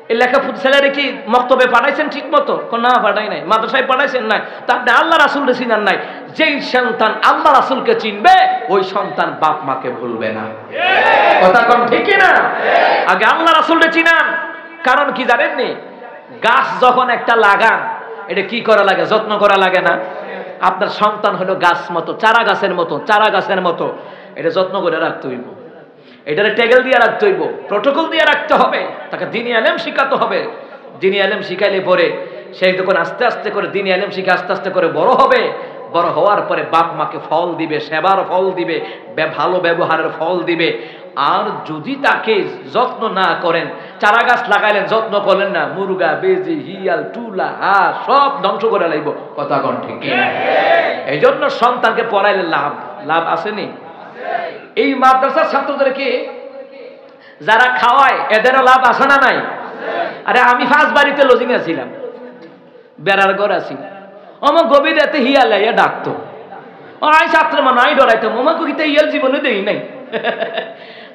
এই লেখাপড় ছেলেরে কি মক্তবে পাঠাইছেন ঠিক মতো? না, পাঠাই নাই। মাদ্রাসায় পাঠাইছেন নাই? তা আপনি আল্লাহ রাসূলকে চিনেন নাই। যেই সন্তান আল্লাহ রাসূলকে চিনবে ওই সন্তান বাপ মাকে ভুলবে না। কথা কোন ঠিক না? আগে আল্লাহ রাসূলকে চিনান। কারণ কি জানেন নি? গাছ যখন একটা লাগান, এটা কি করা লাগে? যত্ন করা লাগে না? আপনার সন্তান হলো গাছ মতো, চারা গাছের মতো, চারা গাছের মতো। এটা যত্ন করে রাখতে হইব, এটারে টেগেল দিয়ে রাখতে হইব, প্রটোকল দিয়ে রাখতে হবে, তাকে দ্বীনি ইলম শিখাতে হবে। দ্বীনি ইলম শিখাইলে পরে সেই তখন আস্তে আস্তে করে দ্বীনি ইলম শিখে আস্তে আস্তে করে বড় হবে। বড় হওয়ার পরে বাপ মাকে ফল দিবে, সেবার ফল দিবে, ভালো ব্যবহারের ফল দিবে। আর যদি তাকে যত্ন না করেন, চারা গাছ লাগাইলেন, যত্ন করলেন না, মুরগা, বেজি, হিয়াল, টুলা, হাঁস সব ধ্বংস করে লাইব। কথা কোন ঠিক না? এই জন্য সন্তানকে পড়াইলে লাভ আসেনি? এই মাদ্রাসার ছাত্রদেরকে যারা খাওয়ায় এদেরও লাভ আসে না নাই? আরে আমি ফার্স্ট বাড়িতে লজিং আছিলাম, বেড়ার ঘর আছি, আমার গভীর রাতে হিয়াল আইয়া ডাকতো। আই ছাত্র মানে আই ডরাইতাম, আমাকে কিন্তু হিয়াল জীবনে দেই নাই।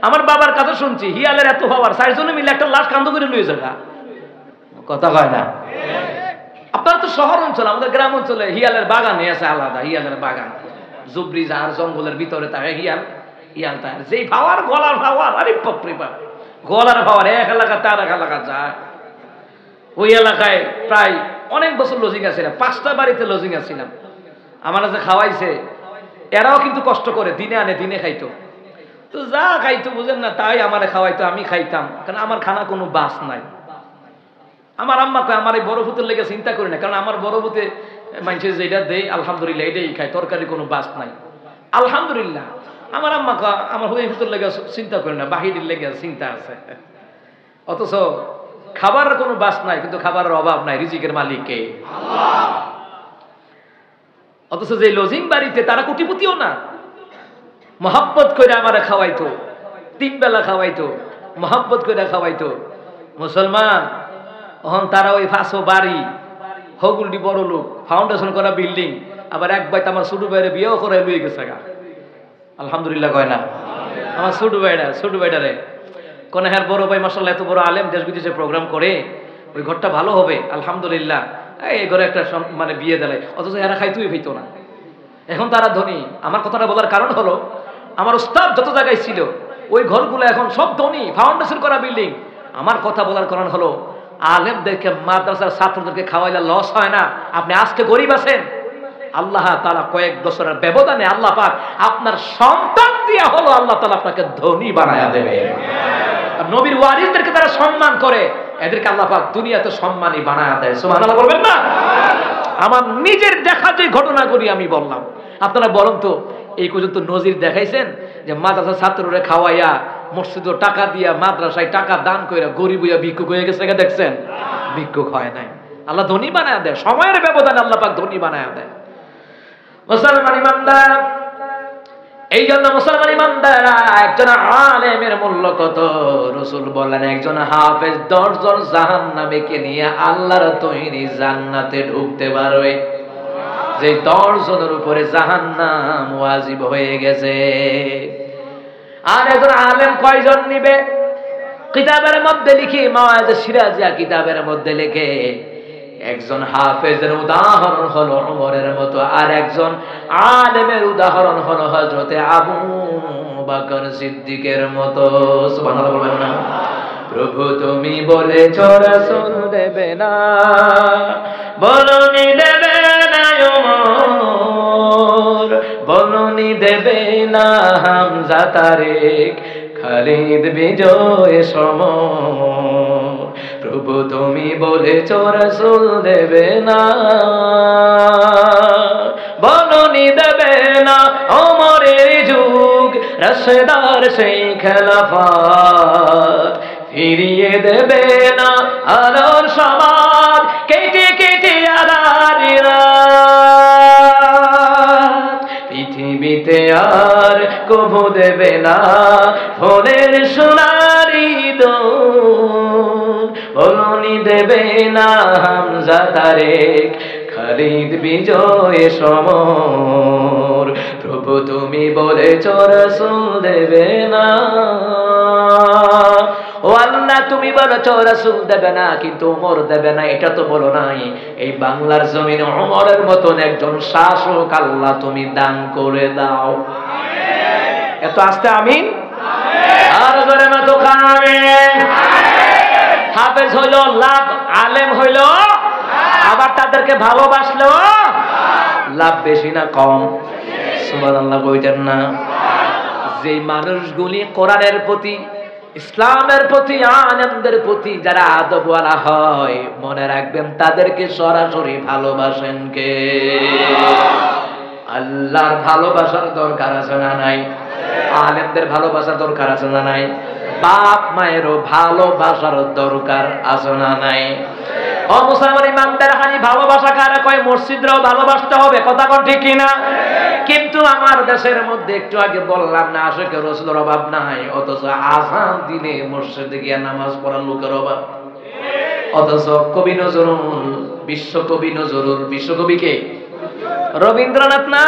আমার বাবার কাছে শুনছি হিয়ালের এত হওয়ার, 4 জনে মিলে একটা লাশ কান্দ করে লইয়ে যাগা। কথা কয় না? আপনার তো শহর অঞ্চল, আমাদের গ্রাম অঞ্চলে হিয়ালের বাগান আছে আলাদা। হিয়ালের বাগান জুবরি জাহার জঙ্গলের ভিতরে থাকে হিয়াল তার যেই ভাওয়ার, গলার ভাওয়ার, আরে বাপরে বাপ, গলার ভাওয়ার এক এলাকা তার এক এলাকা যায়। ওই এলাকায় প্রায় অনেক বছর লজিং আছিলাম, 5টা বাড়িতে লজিং আছিলাম। আমার যে খাওয়াইছে এরাও কিন্তু কষ্ট করে, দিনে আনে দিনে খাইতো। তো যা খাইতো বুঝেন না, তাই আমারে খাওয়াইতো, আমি খাইতাম, কারণ আমার খানা কোনো বাস নাই। আমার আম্মা কয় আমার এই বড় ভূতের লেগে চিন্তা করি না, কারণ আমার বড় ভূতে মানুষের যেটা দেয় আলহামদুলিল্লাহ এটাই খায়, তরকারি কোনো বাস নাই আলহামদুলিল্লাহ। আমার আম্মা কয় আমার ওই ভূতের লেগে চিন্তা করি না, বাহিরের লেগে চিন্তা আছে। অথচ খাবারের কোনো বাস নাই, কিন্তু খাবারের অভাব নাই, রিজিকের মালিক কে? আল্লাহ। অথচ যে লজিং বাড়িতে তারা কোটিপতিও না, মহব্বত করে আমারে খাওয়াইতো, 3 বেলা খাওয়াইতো, মহব্বত করে খাওয়াইতো। মুসলমান এখন তারা ওই 500 বাড়ি, হগুলটি বড় লোক, ফাউন্ডেশন করা বিল্ডিং, আবার এক বাইতে আমার ছোট ভাইয়ের বিয়েও করে লুয়ে গেছে গা। আলহামদুলিল্লাহ কয় না? আমার ছোট ভাইটারে কোন হ্যাঁ বড় ভাই মাশাআল্লাহ এত বড় আলেম, দেশ বিদেশে প্রোগ্রাম করে, ওই ঘরটা ভালো হবে আলহামদুলিল্লাহ, এই ঘরে একটা মানে বিয়ে দেয়। অথচ এরা খাইতেই হইতো না, এখন তারা ধনী। আমার কথাটা বলার কারণ হলো আমার উস্তাদ যত জায়গায় ছিল ওই ঘরগুলো এখন সব ধনী, ফাউন্ডেশন করা বিল্ডিং। আমার কথা বলার কারণ হলো আলেমদেরকে, মাদ্রাসার ছাত্রদেরকে খাওয়াইলে লস হয় না। আপনি আজকে গরিব আছেন, আল্লাহ তাআলা কয়েক বছরের ব্যবধানে আল্লাহ পাক আপনার সন্তান দিয়া হলো আল্লাহ তাআলা আপনাকে ধনী বানায়া দেবে। নবীর ওয়ারিসদেরকে তারা সম্মান করে, এদেরকে আল্লাহ পাক দুনিয়াতে সম্মানী বানায়া দেয়। সুবহানাল্লাহ বলবেন না? আমার নিজের দেখা যে ঘটনাগুলি আমি বললাম, আপনারা বলুন তো এই পর্যন্ত নজির দেখাইছেন যে মাদ্রাসা ছাত্ররা খাওয়াইয়া, মসজিদে টাকা দিয়া, মাদ্রাসায় টাকা দান করে গরিব হইয়া ভিক্ষুক হয়ে গেছে? দেখছেন? ভিক্ষুক হয় নাই, আল্লাহ ধনী বানায়া দেয়, সময়ের ব্যবধানে আল্লাহ পাক ধনী বানায়া দেয়। মুসলমান ইমানদার, এই জন্য মুসলমান ইমানদাররা একজন আলেমের মূল্য কত? রাসূল বলেন একজন হাফেজ 10 জন জাহান্নামীকে নিয়ে আল্লাহর তৈরি জান্নাতে ঢুকতে পারবে। যে 10 জনের উপরে জাহান্নাম ওয়াজিব হয়ে গেছে। আর একজন আলেম কয়জন নিবে? কিতাবের মধ্যে লিখে, মাওয়াইজ সিরাজিয়া কিতাবের মধ্যে লিখে, একজন হাফেজের উদাহরণ হলো ওমরের মতো, আর একজন আলেমের উদাহরণ হলো হযরতে আবু বকর সিদ্দিকের মতো। সুবহানাল্লাহ বলবেন না? প্রভু তুমি বলেছ রাসূল দেবে না, বলনি দেবে না ওমর, বলনি দেবে না হামজা, তারেক, খালিদ, বিজয়, সমর। প্রভু তুমি বলেছ রাসূল দেবে না, বলনি দেবে না ওমরের যুগ, রাশেদার সেই খেলাফত, ফিরিয়ে দেবে না আলোর সমাজ, কেটে কেটে আধারি রাত, পৃথিবীতে আর কবু দেবে না ফোনের সোনারি দোল, বলনি দেবে না হামজা, তারেক, খালিদ, বিজয়, সমর। প্রভু তুমি বলেছ রাসূল দেবে না। ও আল্লাহ তুমি বলেছো রাসূল দেবে না, কিন্তু ওমর দেবে না, এটা তো বলো নাই। এই বাংলার জমিনে ওমরের মতন একজন শাসক আল্লাহ তুমি দান করে দাও। এত আস্তে আমিন, আর জোরে মত আমিন। হাফেজ হইল লাভ, আলেম হইল আবার তাদেরকে ভালোবাসলো লাভ বেশি না কম? সুবহানাল্লাহ কইতেন না? যে মানুষগুলি কোরআনের প্রতি, ইসলামের প্রতি, আলেমদের প্রতি যারা আদবওয়ালা হয়, মনে রাখবেন তাদেরকে সরাসরি ভালোবাসেন কে? আল্লাহর ভালোবাসার দরকার আছে না নাই? আলেমদের ভালোবাসার দরকার আছে না নাই? বাপ মায়েরও ভালোবাসার দরকার আছে না নাই? ও মুসলমান ইমানদার হানি ভালোবাসা কারা কয়? মসজিদরাও ভালোবাসতে হবে, কথা কোন ঠিক কিনা? কিন্তু আমার দেশের মধ্যে একটু আগে বললাম না, আশিকে রাসূলের অভাব নাই, অথচ আযান দিলে মসজিদে গিয়ে নামাজ পড়ার লোকের অভাব। অথচ কবি নজরুল, বিশ্বকবি নজরুল, বিশ্বকবি কে? রবীন্দ্রনাথ না,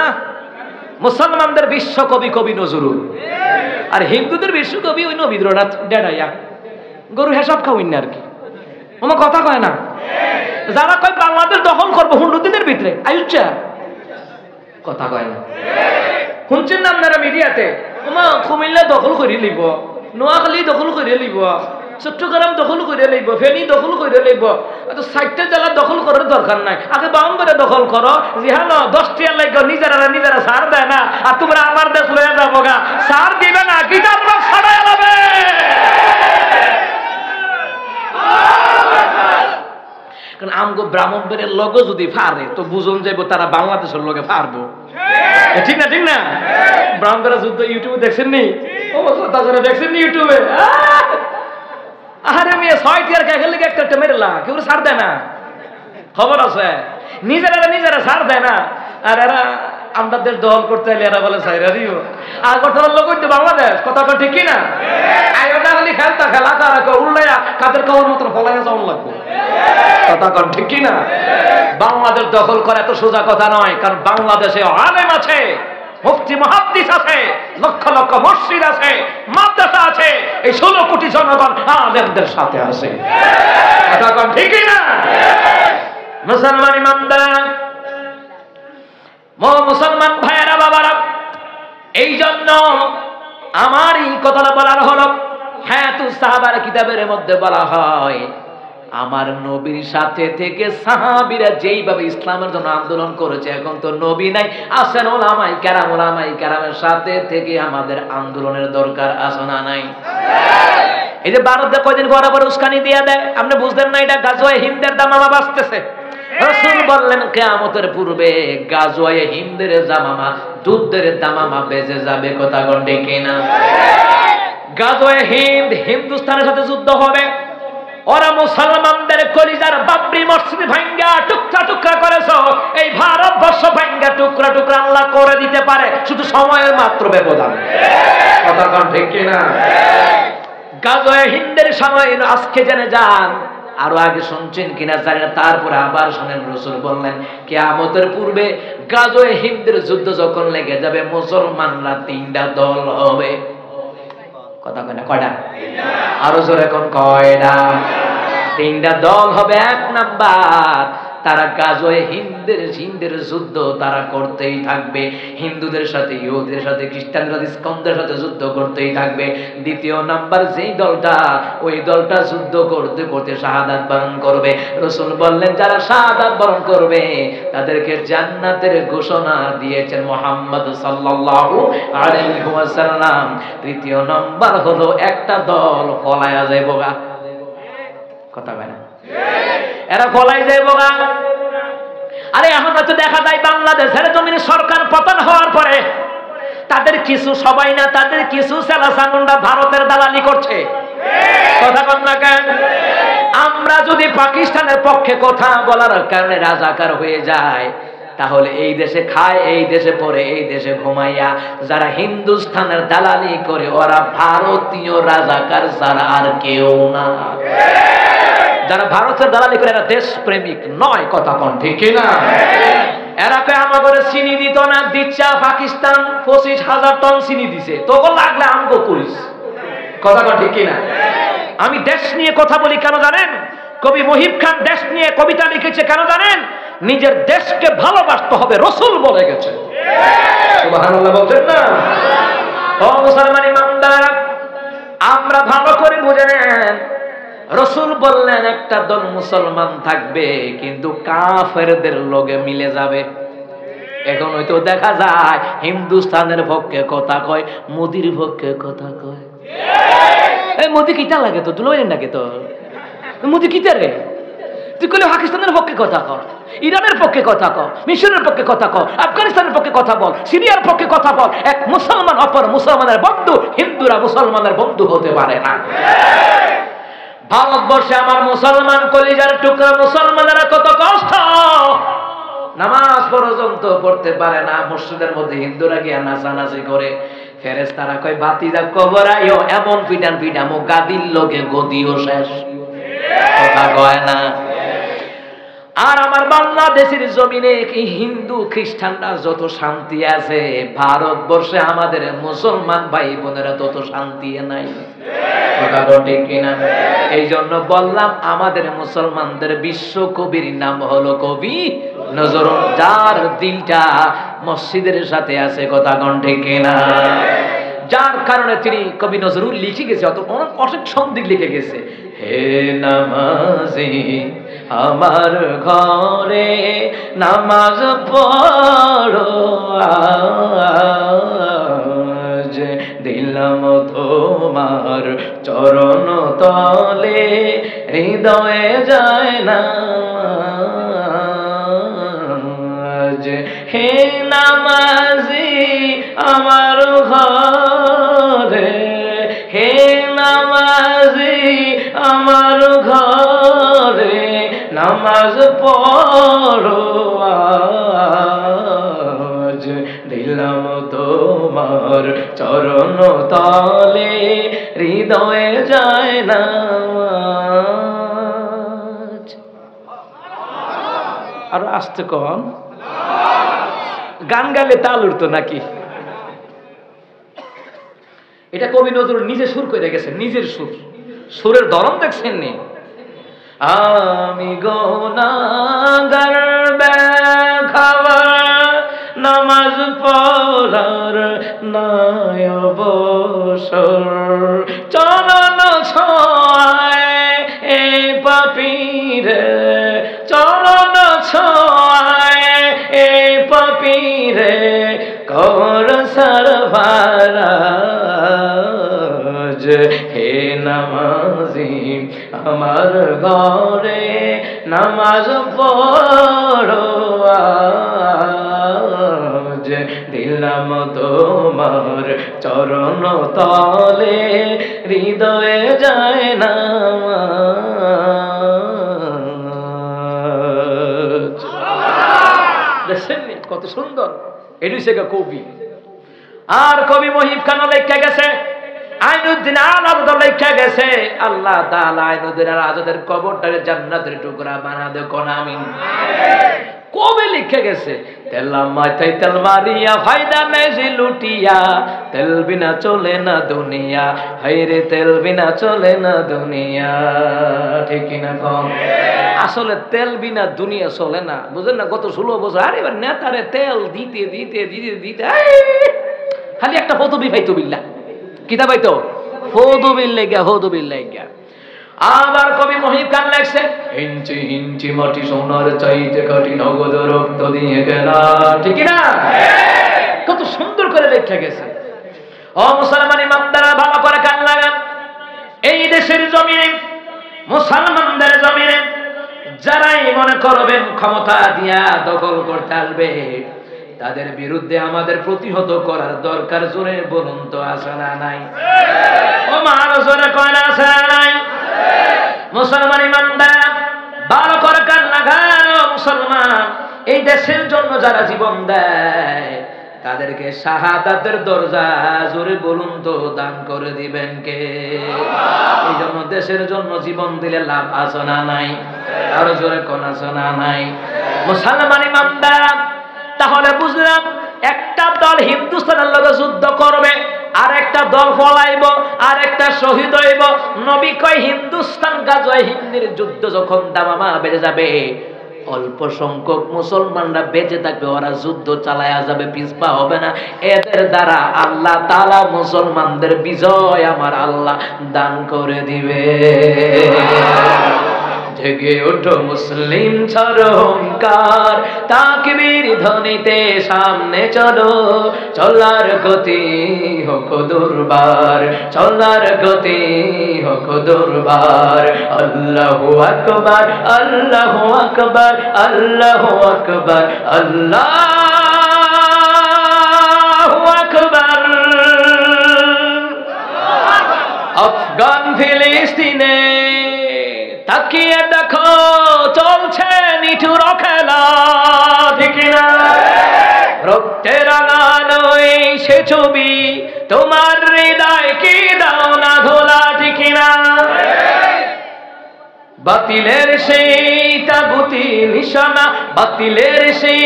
মুসলমানদের বিশ্বকবি কবি নজরুল, আর হিন্দুদের বিশ্বকবি ওই রবীন্দ্রনাথ। ডেডাইয়া গরু হেসাব খাওয়াইন না আর কি, আমার কথা কয় না। যারা কয় বাংলাদেশ দখল করবো 100 দিনের ভিতরে, আয়ুচ্ছা কথা কয় না। শুনছেন না আপনারা মিডিয়াতে, কুমিল্লা দখল করে লিব, নোয়াখালী দখল করে লিব, চট্টগ্রাম দখল করে লইব, ফেনী দখল করে লইব। 60টা জেলা দখল করার দরকার নাই, আগে বাউন্ডারি দখল করো। জিহানো 10 টিয়া লাগবে, নিজেরা সার দেয় না, আর তোমরা আমার দেশ লয়ে যাবো গা, সার দিবে না, গিটার বক্স ছাড়াই যাবে। কারণ আমগো ব্রাহ্মণবাড়ির লগে যদি ফারে তো বুঝন যাইব তারা বাংলাদেশের লগে ফারবো, ঠিক না? ঠিক না? ব্রাহ্মণবাড়ির যুদ্ধ ইউটিউবে দেখছেন নি? ও কথা করে দেখছেন নি ইউটিউবে? আরে মেয়ে 6 টিয়ার কাকে লেগে একটা মেরেলা, কেউ ছাড় দেয় না, খবর আছে। নিজেরা ছাড় দেয় না, আর এরা আমরা দেশ দখল করতে এলে এরা বলে ছাইরা দিও। আর গঠনের লোক হইতে বাংলাদেশ, কথা ঠিক কিনা? আয়োটা খালি খেলা তারা উল্লাইয়া কাদের কওয়ার মতন ফলাইয়া যাওয়ান লাগবে, কথা কন ঠিক কিনা? বাংলাদেশ দখল করা এত সোজা কথা নয়, কারণ বাংলাদেশে আলেম আছে, মুফতি মুহাদ্দিস আছে, লক্ষ লক্ষ মসজিদ আছে, মাদ্রাসা আছে, এই 16 কোটি জনগণ আলেমদের সাথে আছে, কথা কন ঠিক কিনা? মুসলমান ইমানদার, মুসলমান ভাইয়েরা, বাবারা, এই জন্য আমার এই কথাটা বলার হলো, হায়াতুস সাহাবার কিতাবের মধ্যে বলা হয়, আমার নবীর সাথে থেকে সাহাবীরা যেইভাবে ইসলামের জন্য আন্দোলন করেছে, এখন তো নবী নাই, আছেন ওলামায়ে কেরাম, ওলামায়ে কেরামের সাথে থেকে আমাদের আন্দোলনের দরকার আছে না নাই? এই যে ভারতে কয়দিন বরাবর উস্কানি দিয়ে দেয়, আপনি বুঝলেন না? এটা গাজওয়ায়ে হিন্দের দামামা বাঁচতেছে। রাসূল বললেন কিয়ামতের পূর্বে গাজওয়ায়ে হিন্দের জামামা, যুদ্ধের দামামা বেজে যাবে, কথা গন্ডে কিনা? গাজওয়ায়ে হিন্দ, হিন্দুস্তানের সাথে যুদ্ধ হবে, ওরা মুসলমানদের কলিজার বাবরি মসজিদ ভাঙ্গা টুকরা টুকরা করেছো, এই ভারতবর্ষ ভাঙ্গা টুকরা টুকরা আল্লাহ করে দিতে পারে, শুধু সময়ের মাত্র ব্যবধান, কথা কোন ঠিক কিনা? গাজওয়ায়ে হিন্দের সময় আজকে জেনে যান, আরো আগে শুনছেন কিনা জানি না, তারপরে আবার শুনেন। রাসূল বললেন কিয়ামতের পূর্বে গাজওয়ায়ে হিন্দের যুদ্ধ যখন লেগে যাবে, মুসলমানরা 3টা দল হবে, কথা কয় না? কয়টা? আরো জোরে কোন কয়টা? 3টা দল হবে। 1 নাম্বার, তারা গাজওয়ায়ে হিন্দের যুদ্ধ তারা করতেই থাকবে, হিন্দুদের সাথে, ইহুদিদের সাথে, খ্রিস্টানদের সাথে, ইস্কনদের সাথে যুদ্ধ করতেই থাকবে। 2 নাম্বার, যেই দলটা, ওই দলটা যুদ্ধ করতে করতে শাহাদাত বরণ করবে। রাসূল বললেন যারা শাহাদাত বরণ করবে তাদেরকে জান্নাতের ঘোষণা দিয়েছেন মুহাম্মদ সাল্লাল্লাহু আলাইহি ওয়াসাল্লাম। 3 নাম্বার হলো একটা দল পলায়া যাইব গা, কথা বলে না? এরা পলাই যাইব গা। আরে এখন তো দেখা যায় বাংলাদেশের জমিনে সরকার পতন হওয়ার পরে তাদের কিছু, সবাই না, তাদের কিছু সেলাসানুন্ডা ভারতের দালালি করছে, কথা বল না কেন? আমরা যদি পাকিস্তানের পক্ষে কথা বলার কারণে রাজাকার হয়ে যায়, তাহলে এই দেশে খায়, এই দেশে পড়ে, এই দেশে ঘুমাইয়া যারা হিন্দুস্তানের দালালি করে ওরা ভারতীয় রাজাকার ছাড়া আর কেউ না। যারা ভারতের দালালি করে এরা দেশপ্রেমিক নয়, কথা কোন ঠিক না? এরা কে আমাদের চিনি দিত না, দিচ্ছা পাকিস্তান 25,000 টন চিনি দিছে, তোকে লাগলে আমগো করিস, কথা কোন ঠিক না? আমি দেশ নিয়ে কথা বলি কেন জানেন? কবি মহিব খান দেশ নিয়ে কবিতা লিখেছে কেন জানেন? নিজের দেশকে ভালোবাসতে হবে, রাসূল বলে গেছে। সুবহানাল্লাহ বলছেন না? ও মুসলমান ইমানদাররা, আমরা ভালো করে বুঝে নেন, রাসূল বললেন একটা দল মুসলমান থাকবে কিন্তু কাফেরদের লগে মিলে যাবে। এখন হয়তো দেখা যায় হিন্দুস্তানের পক্ষে কথা কয়, মোদির পক্ষে কথা কয়। এই মোদি কিটা লাগে তো তুলো নাকি তো মোদি কিটা রে? তুই কইলে পাকিস্তানের পক্ষে কথা কর, ইরানের পক্ষে কথা কর, মিশরের পক্ষে কথা কর, আফগানিস্তানের পক্ষে কথা বল, সিরিয়ার পক্ষে কথা বল। এক মুসলমান অপর মুসলমানের বন্ধু, হিন্দুরা মুসলমানের বন্ধু হতে পারে না। ভারতবর্ষে আমার মুসলমান কলিজার টুকরা মুসলমানেরা কত কষ্ট, নামাজ পর্যন্ত পড়তে পারে না। মসজিদের মধ্যে হিন্দুরা গিয়া নাচানাচি করে, ফেরেশতারা কয় বাতিজা কবর আইও, এমন পিটান পিটামো গাদির লোকে গদিও শেষ, কথা কয় না। আর আমার বাংলাদেশের জমিনে কি হিন্দু খ্রিস্টানরা যত শান্তি আছে, ভারতবর্ষে আমাদের মুসলমান ভাই বোনেরা তত শান্তি নাই, কথা ঠিক কিনা? এই জন্য বললাম আমাদের মুসলমানদের বিশ্ব কবির নাম হলো কবি নজরুল, যার দিলটা মসজিদের সাথে আছে, কথা ঠিক কিনা? যার কারণে তিনি কবি নজরুল লিখে গেছে, অনেক সন্ধিক লিখে গেছে, হে নামাজি আমার ঘরে নামাজ পড়ো আজ, দিলাম তোমার চরণ তলে হৃদয়ে যায় না, হে নামাজি আমার ঘরে, হে নামাজি আমার ঘরে নামাজ পড়ো আজ, দিলাম তোমার চরণ তলে হৃদয়ে যায় না। আর আসতে কন গান গাইলে তাল উঠতো নাকি? এটা কবি নজরুল নিজে সুর করে গেছেন, নিজের সুর, সুরের ধরন দেখছেন নি? আমি গুনাহগার বেখাবার নামাজ পড়ার নাই অবসর, চরণ ছোঁয়ায় এই পাপীরে, চরণ ছোঁয়ায় এই পাপীরে কর সরফরাজ, হে নামাজি আমার ঘরে নামাজ পড়ো আজ, দিলাম তোমার চরণ তলে হৃদয়ে যায় না। কত সুন্দর, এটি সে কবি। আর কবি মহিব খান লেখা গেছে, আইনুদ্দিন আজাদ লেখা গেছে, আল্লাহ তাআলা আইনুদ্দিন আজাদের কবরটারে জান্নাতের টুকরা বানা দে, কোন আমিন। কবে লিখে গেছে, তেলা মাথায় তেল মারিয়া ফায়দা নেই যে লুটিয়া, তেল বিনা চলে না দুনিয়া, হায়রে তেল বিনা চলে না দুনিয়া, ঠিক কিনা কম? আসলে তেল বিনা দুনিয়া চলে না, বুঝেন না? গত 16 বছর আরে এবার নেতারে তেল দিতে দিতে দিতে দিতে খালি একটা ফতুবি পাইতো বিল্লাহ, কিতা পাইতো? ফতুবিল লেগা, ফতুবিল লেগা। আবার কবি মহিব খান লেখছে, ইঞ্চি ইঞ্চি মাটি সোনার চাইতে কাটি নগদ রক্ত দিয়ে কেনা, ঠিক না? কত সুন্দর করে লেখা গেছে। ও মুসলমান ইমানদাররা ভালো করে কান লাগান, এই দেশের জমিনে মুসলমানদের জমিনে যারাই মনে করবেন ক্ষমতা দিয়া দখল করতে আসবে, তাদের বিরুদ্ধে আমাদের প্রতিহত করার দরকার, জোরে বলুন তো আছে না নাই? ও মারা জোরে কয় না আছে না নাই? মুসলমান ইমানদার ভালো করে কান লাগান, মুসলমান এই দেশের জন্য যারা জীবন দেয় তাদেরকে শাহাদাতের দরজা, জোরে বলুন তো, দান করে দিবেন কে? এই জন্য দেশের জন্য জীবন দিলে লাভ আছে না নাই? আরো জোরে কোন আছে না নাই? মুসলমান ইমানদার, তাহলে বুঝলাম একটা দল হিন্দুস্তানের লগে যুদ্ধ করবে আর একটা দল ফলাইব, আর একটা শহীদ হইব। নবী কয় হিন্দুস্তান গাজওয়ায় হিন্দির যুদ্ধ যখন দামামা বেড়ে যাবে, অল্প সংখ্যক মুসলমানরা বেঁচে থাকবে, ওরা যুদ্ধ চালায়া যাবে, পিছপা হবে না। এদের দ্বারা আল্লাহ তাআলা মুসলমানদের বিজয় আমার আল্লাহ দান করে দিবে। জেগে ওঠো মুসলিম ছাড়ো অহংকার, তাকবীর ধ্বনিতে সামনে চলো, চলার গতি হোক দুর্বার, চলার গতি হোক দুর্বার। আল্লাহু আকবার, আল্লাহু আকবার, আল্লাহু আকবার, আল্লাহু আকবার। আফগান ফিলিস্তিনে তাকিয়ে দেখো, চলছে নিঠুর খেলা, ঠিক না? রক্তে রাঙানো এই সে ছবি, তোমার হৃদয় কি দাও না ধোলা, ঠিক না? বাতিলের সেই তাগুতি নিশানা, বাতিলের সেই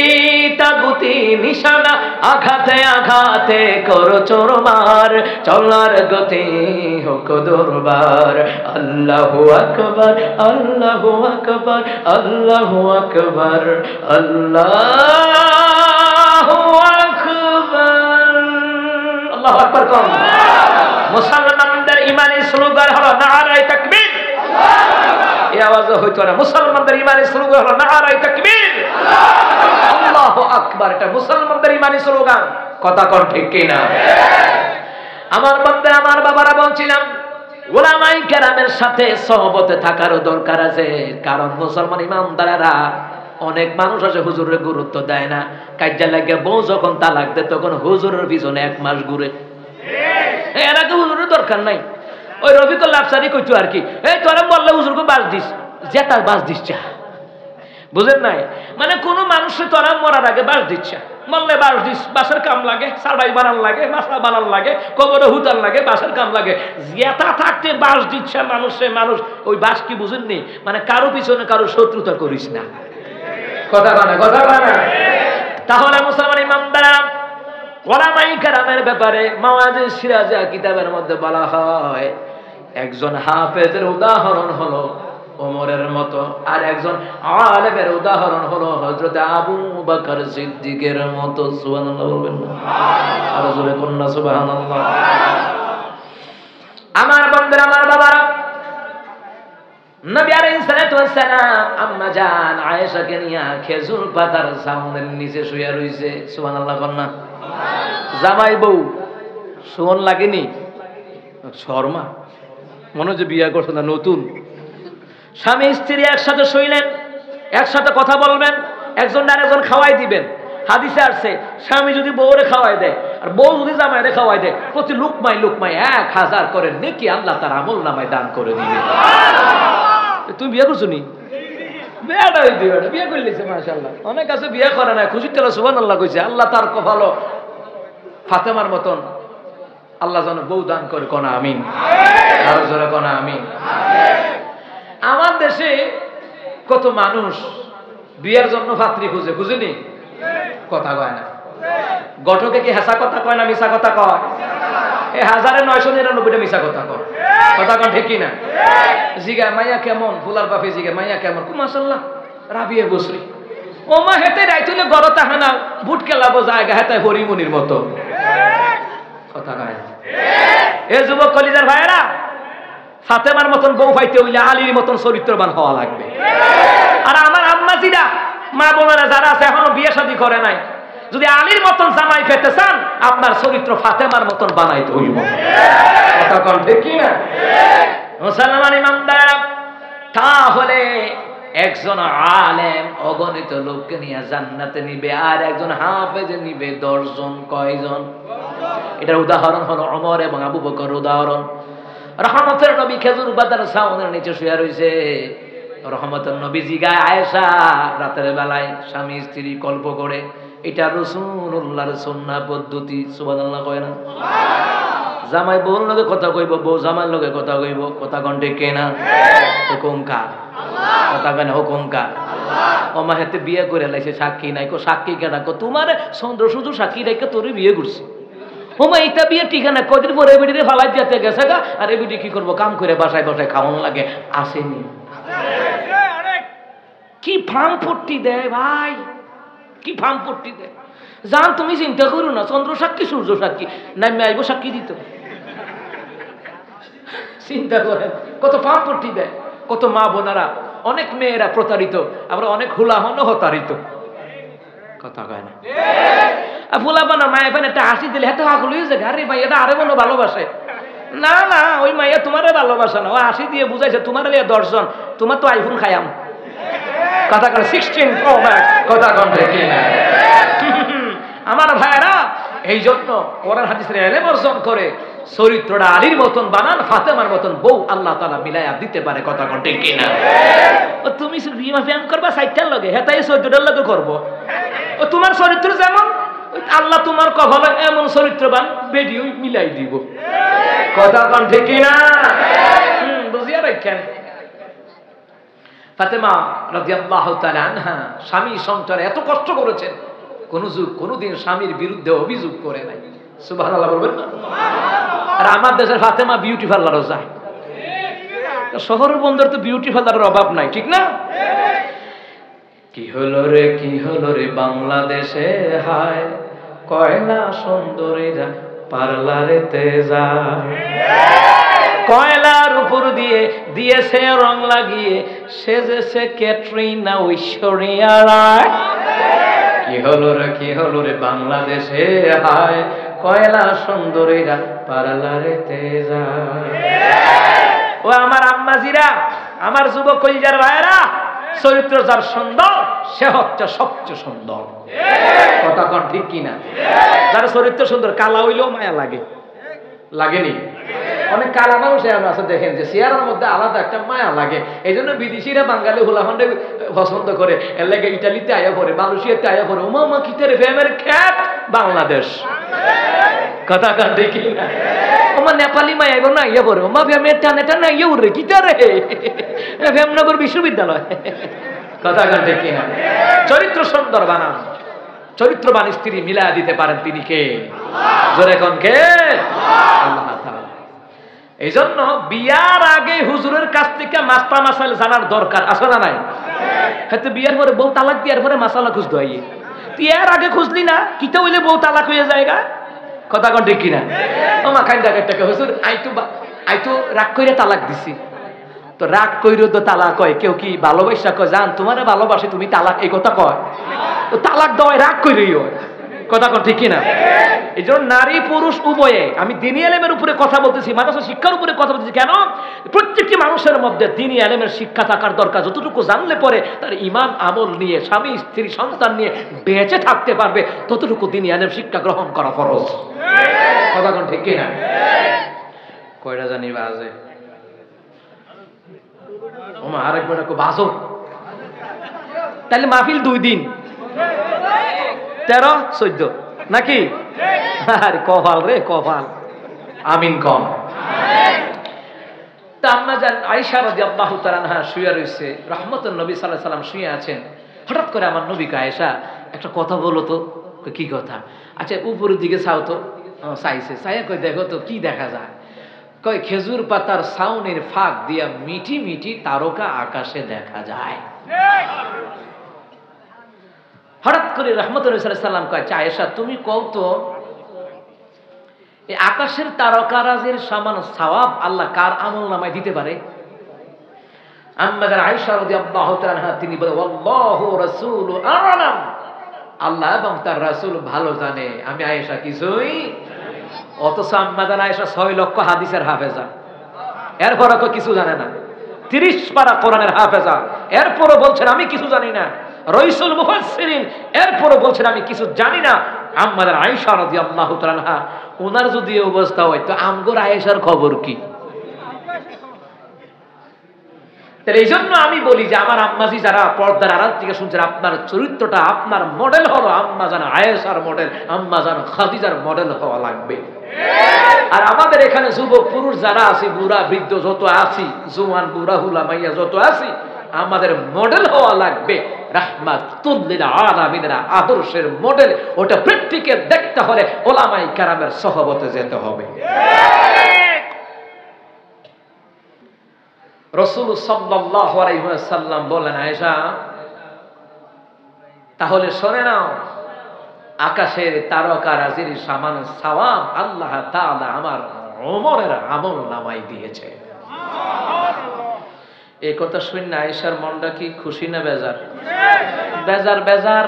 তাগুতি নিশানা, আঘাতে আঘাতে করো চোরমার, চলার গতি হোক দুর্বার। আল্লাহু আকবার, আল্লাহু আকবার, আল্লাহু আকবার, আল্লাহু আকবার। আল্লাহু আকবার কোন? মুসলমানদের ইমানি স্লোগান হলো নারায়ে তাকবীর। এই আওয়াজে হইতো না। মুসলমানদের ইমানি স্লোগান হলো নারায়ে তাকবীর, আল্লাহু আকবার। এটা মুসলমানদের ইমানি স্লোগান। কথা কোন ঠিক কিনা? আমার বান্দা, আমার বাবারা, বলছিলাম উলামায়ে কেরামের সাথে সহবতে থাকারও দরকার আছে। কারণ মুসলমান ইমানদারেরা অনেক মানুষ আছে হুজুরের গুরুত্ব দেয় না। কাজে লাগে বউ যখন তালাক দেয় তখন হুজুরের পিছনে 1 মাস ঘুরে। এরা তো হুজুরের দরকার নাই। ওই রফিকুল আফসারি কইতো আর কি, এই তোরা বললে হুজুরকে বাস দিস, জেতার বাস দিচ্ছা, বুঝেন নাই? মানে কোন মানুষে তোরা মরার আগে বাস দিচ্ছা, মরলে বাস দিস, বাসের কাম লাগে, সারবাই বানান লাগে, মাসা বানান লাগে, কবরে হুতান লাগে, বাসের কাম লাগে। জেতা থাকতে বাস দিচ্ছে মানুষে, মানুষ ওই বাস কি বুঝেননি? মানে কারো পিছনে কারো শত্রুতা করিস না। কথা বলে, কথা বলে। তাহলে মুসলমান ইমানদাররা উলামায়ে কেরামের ব্যাপারে মাওয়াজে সিরাজে কিতাবের মধ্যে বলা হয়, একজন হাফেজের উদাহরণ হলো ওমরের মতো, আর একজন আলেমের উদাহরণ হলো হযরত আবু বকর সিদ্দিকের মতো। সুবহানাল্লাহ বলবেন না? আর জোরে কোন না সুবহানাল্লাহ। আমার বন্ধুরা, আমার বাবারা, নবী আলাইহিস সালাতু ওয়াস সালাম আম্মা জান আয়েশাকে নিয়ে খেজুর পাতার ছাউনের নিচে শুয়ে রইছে। সুবহানাল্লাহ কোন না? জামাই বউ শোন লাগেনি শর্মা, মনে হচ্ছে বিয়ে করছে না নতুন। স্বামী স্ত্রী একসাথে শুইলেন, একসাথে কথা বলবেন, একজন আরেকজন খাওয়াই দিবেন। হাদিসে আসছে স্বামী যদি বউরে খাওয়াই দেয় আর বউ যদি জামাইরে খাওয়াই দেয়, প্রতি লুকমায় লুকমায় 1000 করে নেকি আল্লাহ তার আমল নামায় দান করে দিবে। তুমি বিয়ে করছো নি? বিয়ে করলেছে মাশাআল্লাহ। অনেক আছে বিয়ে করে না, খুশির তেলা সুবহানাল্লাহ কইছে। আল্লাহ তার কপালো ফাতেমার মতন আল্লাহ যেন বউ দান করে, কোনা আমিন। আরো জোরে কোনা আমিন। আমার দেশে কত মানুষ বিয়ের জন্য পাত্রী খুঁজে, খুঁজেনি? কথা কয় না। গঠকে কি হেসা কথা কয় না মিছা কথা কয়? 1999টা মিছা কথা কয়। কথা কন ঠিক কিনা? জিগা মাইয়া কেমন? ফুলার বাপে জিগা মাইয়া কেমন? মাশাআল্লাহ রাবিয়া বসরি। ও মা হেতে রাইতুলে গড় তাহানা বুট কেলাবো জায়গা হেতে হরিমনির মতো। কথা কয় না। এ যুবক কলিজার ভাইয়েরা, ফাতেমার মতন বউ পাইতে হইলে আলীর মতন চরিত্রবান হওয়া লাগবে। আর আমার আম্মাজিরা, মা বোনেরা যারা আছে এখনো বিয়ে শাদী করে নাই, যদি আলীর মতন জামাই পেতে চান আপনার চরিত্র ফাতেমার মতন বানাইতে হইব। কথা কোন ঠিক কি না? মুসলমান ইমানদার, তাহলে একজন আলেম অগণিত লোককে নিয়ে জান্নাতে নিবে, আর একজন হাফেজ নিবে 10 জন। কয়জন? এটার উদাহরণ হলো ওমর এবং আবু বকর উদাহরণ। রহমতের নবী খেজুর পাতার ছাউনের নিচে শুয়ে রইছে। রহমতের নবী জিগায় আয়েশা রাতের বেলায় স্বামী স্ত্রী গল্প করে, এটা রাসূলুল্লাহর সুন্নাহ পদ্ধতি। সুবহানাল্লাহ কয় না? জামাই বউর লগে কথা কইব, বউ জামাইর লগে কথা কইব। কথা কোন ঠিক কিনা? হুকুম কার? কথা কেন? হুকুম কার? ও মা হেতে বিয়ে করে লাইছে, সাক্ষী নাই। কো সাক্ষী কেডা? কো তোমার চন্দ্র সূর্য সাক্ষী রেখে তোরে বিয়ে করছি। ওমা এইটা বিয়ে ঠিকানা কদিন পরে এবিডিরে ফালাই যেতে গেছে গা, আর এবিডি কি করবো, কাম করে বাসায় বাসায় খাওয়ানো লাগে, আসেনি। কি ফার্ম পট্টি দেয় ভাই, কি ফার্ম পট্টি দেয়। জান তুমি চিন্তা করো না, চন্দ্র সাক্ষী সূর্য সাক্ষী, নামে আইব সাক্ষী দিত। চিন্তা করেন কত ফার্ম পট্টি দেয়, কত মা বোনারা, অনেক মেয়েরা প্রতারিত, আবার অনেক হুলাহনও হতারিত। কথা কয় না, ফুলা বানা মায়ের ফেন একটা হাসি দিলে এত হাকুল হয়েছে, ঘাড়ি ভাই এটা আরে মনে ভালোবাসে। না না, ওই মাইয়া তোমারে ভালোবাসে না, ও হাসি দিয়ে বুঝাইছে তোমার লিয়ে দর্শন, তোমার তো আইফোন খায়াম। কথা কন 16 Pro Max, কথা কন ঠিক না? আমার ভাইরা এই জন্য কোরআন হাদিসের ইলম অর্জন করে চরিত্রটা আলীর মতন বানান, ফাতেমার মতন বউ আল্লাহ তাআলা মিলায়া দিতে পারে। কথা কন ঠিক না? ও তুমি বিমা ফ্যাম করবা 60টার লগে, হেতাই 14টার লগে করবো। ও তোমার চরিত্র যেমন, আল্লাহ তোমার কপালে এমন চরিত্রবান বেডিও মিলাই দিব। কথা কন ঠিক না? বুঝিয়া রাখেন। ফাতেমা রাদিয়াল্লাহু তাআলা আনহা স্বামী সংসারে এত কষ্ট করেছেন, কোনদিন স্বামীর বিরুদ্ধে অভিযোগ করে নাই। সুবহানাল্লাহ বলবেন না? আর আমার দেশের ফাতেমা বিউটি পার্লারও যায়। শহরের বন্দর তো বিউটি পার্লারের অভাব নাই, ঠিক না? কি হলো রে বাংলাদেশে, হায় কয়লা সুন্দরীরা পার্লারেতে যায়, কয়লার উপর দিয়ে দিয়েছে রং লাগিয়ে, সেজেছে ক্যাটরিনা ঐশ্বরিয়া রায়। কি হলো রে বাংলাদেশে, হায় কয়লা সুন্দরীরা পার্লারেতে যায়। ও আমার আম্মাজিরা, আমার যুবক কলিজার ভাইয়েরা, চরিত্র যার সুন্দর সে হচ্ছে সবচেয়ে সুন্দর। কথা কন ঠিক কিনা? যার চরিত্র সুন্দর কালা হইলেও মায়া লাগে, লাগেনি? অনেক কালা মানুষ আছে দেখেন যে চেয়ারের মধ্যে আলাদা একটা মায়া লাগে। এই জন্য বিদেশিরা বাঙালি হুলাফান্ডে পছন্দ করে, এর লাগে ইটালিতে আয়া পড়ে, মালয়েশিয়াতে আয়া পড়ে, উমা কিতারে ফেমের খ্যাত বাংলাদেশ। কথা কন ঠিক কিনা? ওমা নেপালি মায়া এবার না ইয়ে পড়ে, ওমা ফেমের টানে টানে ইয়ে উঠে কিতারে ফেমনগর বিশ্ববিদ্যালয়। কথা কন ঠিক কিনা? চরিত্র সুন্দর বানান, চরিত্রবান স্ত্রী মিলায়া দিতে পারেন তিনি কে? জোরে কোন কে? আল্লাহ তাআলা। এই জন্য বিয়ার আগে হুজুরের কাছ থেকে মাস্তা মাসাইল জানার দরকার আছে না নাই? হয়তো বিয়ার পরে বউ তালাক দেওয়ার পরে মাসালা খুঁজতে হয়, তুই এর আগে খুঁজলি না, কিতা হইলে বউ তালাক হয়ে যায়গা। কথা কন ঠিক কিনা? ওমা খাই দেখ একটা হুজুর আইতো রাগ কইরা তালাক দিছি, তো রাগ কইরো তো তালাক হয়, কেউ কি ভালোবাসা কয় জান তোমারে ভালোবাসি তুমি তালাক, এই কথা কয়? তো তালাক দেওয়ায় রাগ কইরই হয়। কথা কন ঠিক কিনা? এই জন্য নারী পুরুষ উভয়ে, আমি দ্বীনি ইলমের উপরে কথা বলতেছি, মাদ্রাসা শিক্ষার উপরে কথা বলতেছি। কেন? প্রত্যেকটি মানুষের মধ্যে দ্বীনি ইলমের শিক্ষা থাকার দরকার। যতটুকু জানলে পরে তার ঈমান আমল নিয়ে, স্বামী স্ত্রী সন্তান নিয়ে বেঁচে থাকতে পারবে, ততটুকু দ্বীনি ইলম শিক্ষা গ্রহণ করা ফরজ। কথা কন ঠিক কিনা? কয়টা জানি বাজে? ওমা আরেকবার বাজো, তাহলে মাহফিল 2 দিন, 13, 14 নাকি? আরে কপাল রে কপাল, আমিন কম। তা আম্মা জান আয়েশা রাদিয়াল্লাহু তাআলা আনহা শুয়ে রয়েছে, রহমতুন নবী সাল্লাল্লাহু আলাইহি সাল্লাম শুয়ে আছেন। হঠাৎ করে আমার নবীকে আয়েশা একটা কথা বলো তো। কি কথা? আচ্ছা উপরের দিকে চাও তো। চাইছে, চাইয়া কই দেখো তো কি দেখা যায়। কয় খেজুর পাতার ছাউনির ফাঁক দিয়া মিটি মিটি তারকা আকাশে দেখা যায়। হঠাৎ করে রহমতুল্লাহ সাল্লাল্লাহু আলাইহি সাল্লাম কয়, আয়েশা তুমি কও তো, এই আকাশের তারকারাজের সমান সওয়াব আল্লাহ কার আমলনামায় দিতে পারে? আম্মা জান আয়েশা রাদিয়াল্লাহু তাআলা আনহা তিনি বলে, আল্লাহু রাসূলু আ'লাম, আল্লাহ এবং তার রাসূল ভালো জানে, আমি আয়েশা কিছুই। অথচ আম্মা জান আয়েশা 6 লক্ষ হাদিসের হাফেজা, এরপরও তো কিছু জানে না। 30 পারা কোরআনের হাফেজা, এরপরও বলছেন আমি কিছু জানি না। রাইসুল মুফাসসিরিন, এরপরও বলছেন আমি কিছু জানি না। আম্মা জান আয়েশা রাদিয়াল্লাহু তাআলা আনহা, ওনার যদি অবস্থা হয় তো আমগোর আয়েশার খবর কি? এই জন্য আমি বলি যে আমার আম্মাজি যারা পর্দার আড়াল থেকে শুনছেন, আপনার চরিত্রটা, আপনার মডেল হলো আম্মা জান আয়েশার মডেল, আম্মা জান খাদিজার মডেল হওয়া লাগবে। আর আমাদের এখানে যুবক পুরুষ যারা আছি, বুড়া বৃদ্ধ যত আছি, জোয়ান বুড়া হুলা মাইয়া যত আছি, আমাদের মডেল হওয়া লাগবে রাহমাতুল লিল আলামিনের আদর্শের মডেল। ওটা প্র্যাকটিক্যাল দেখতে হলে উলামায়ে কেরামের সহবতে যেতে হবে। রাসূল সাল্লাল্লাহু আলাইহি ওয়াসাল্লাম বলেন, আয়েশা তাহলে শুনে নাও, আকাশের তারকারাজির সমান সওয়াব আল্লাহ তাআলা আমার ওমরের আমল নামায় দিয়েছে। এই কথা শুনে আয়েশার মনটা কি খুশি না বেজার? বেজার বেজার।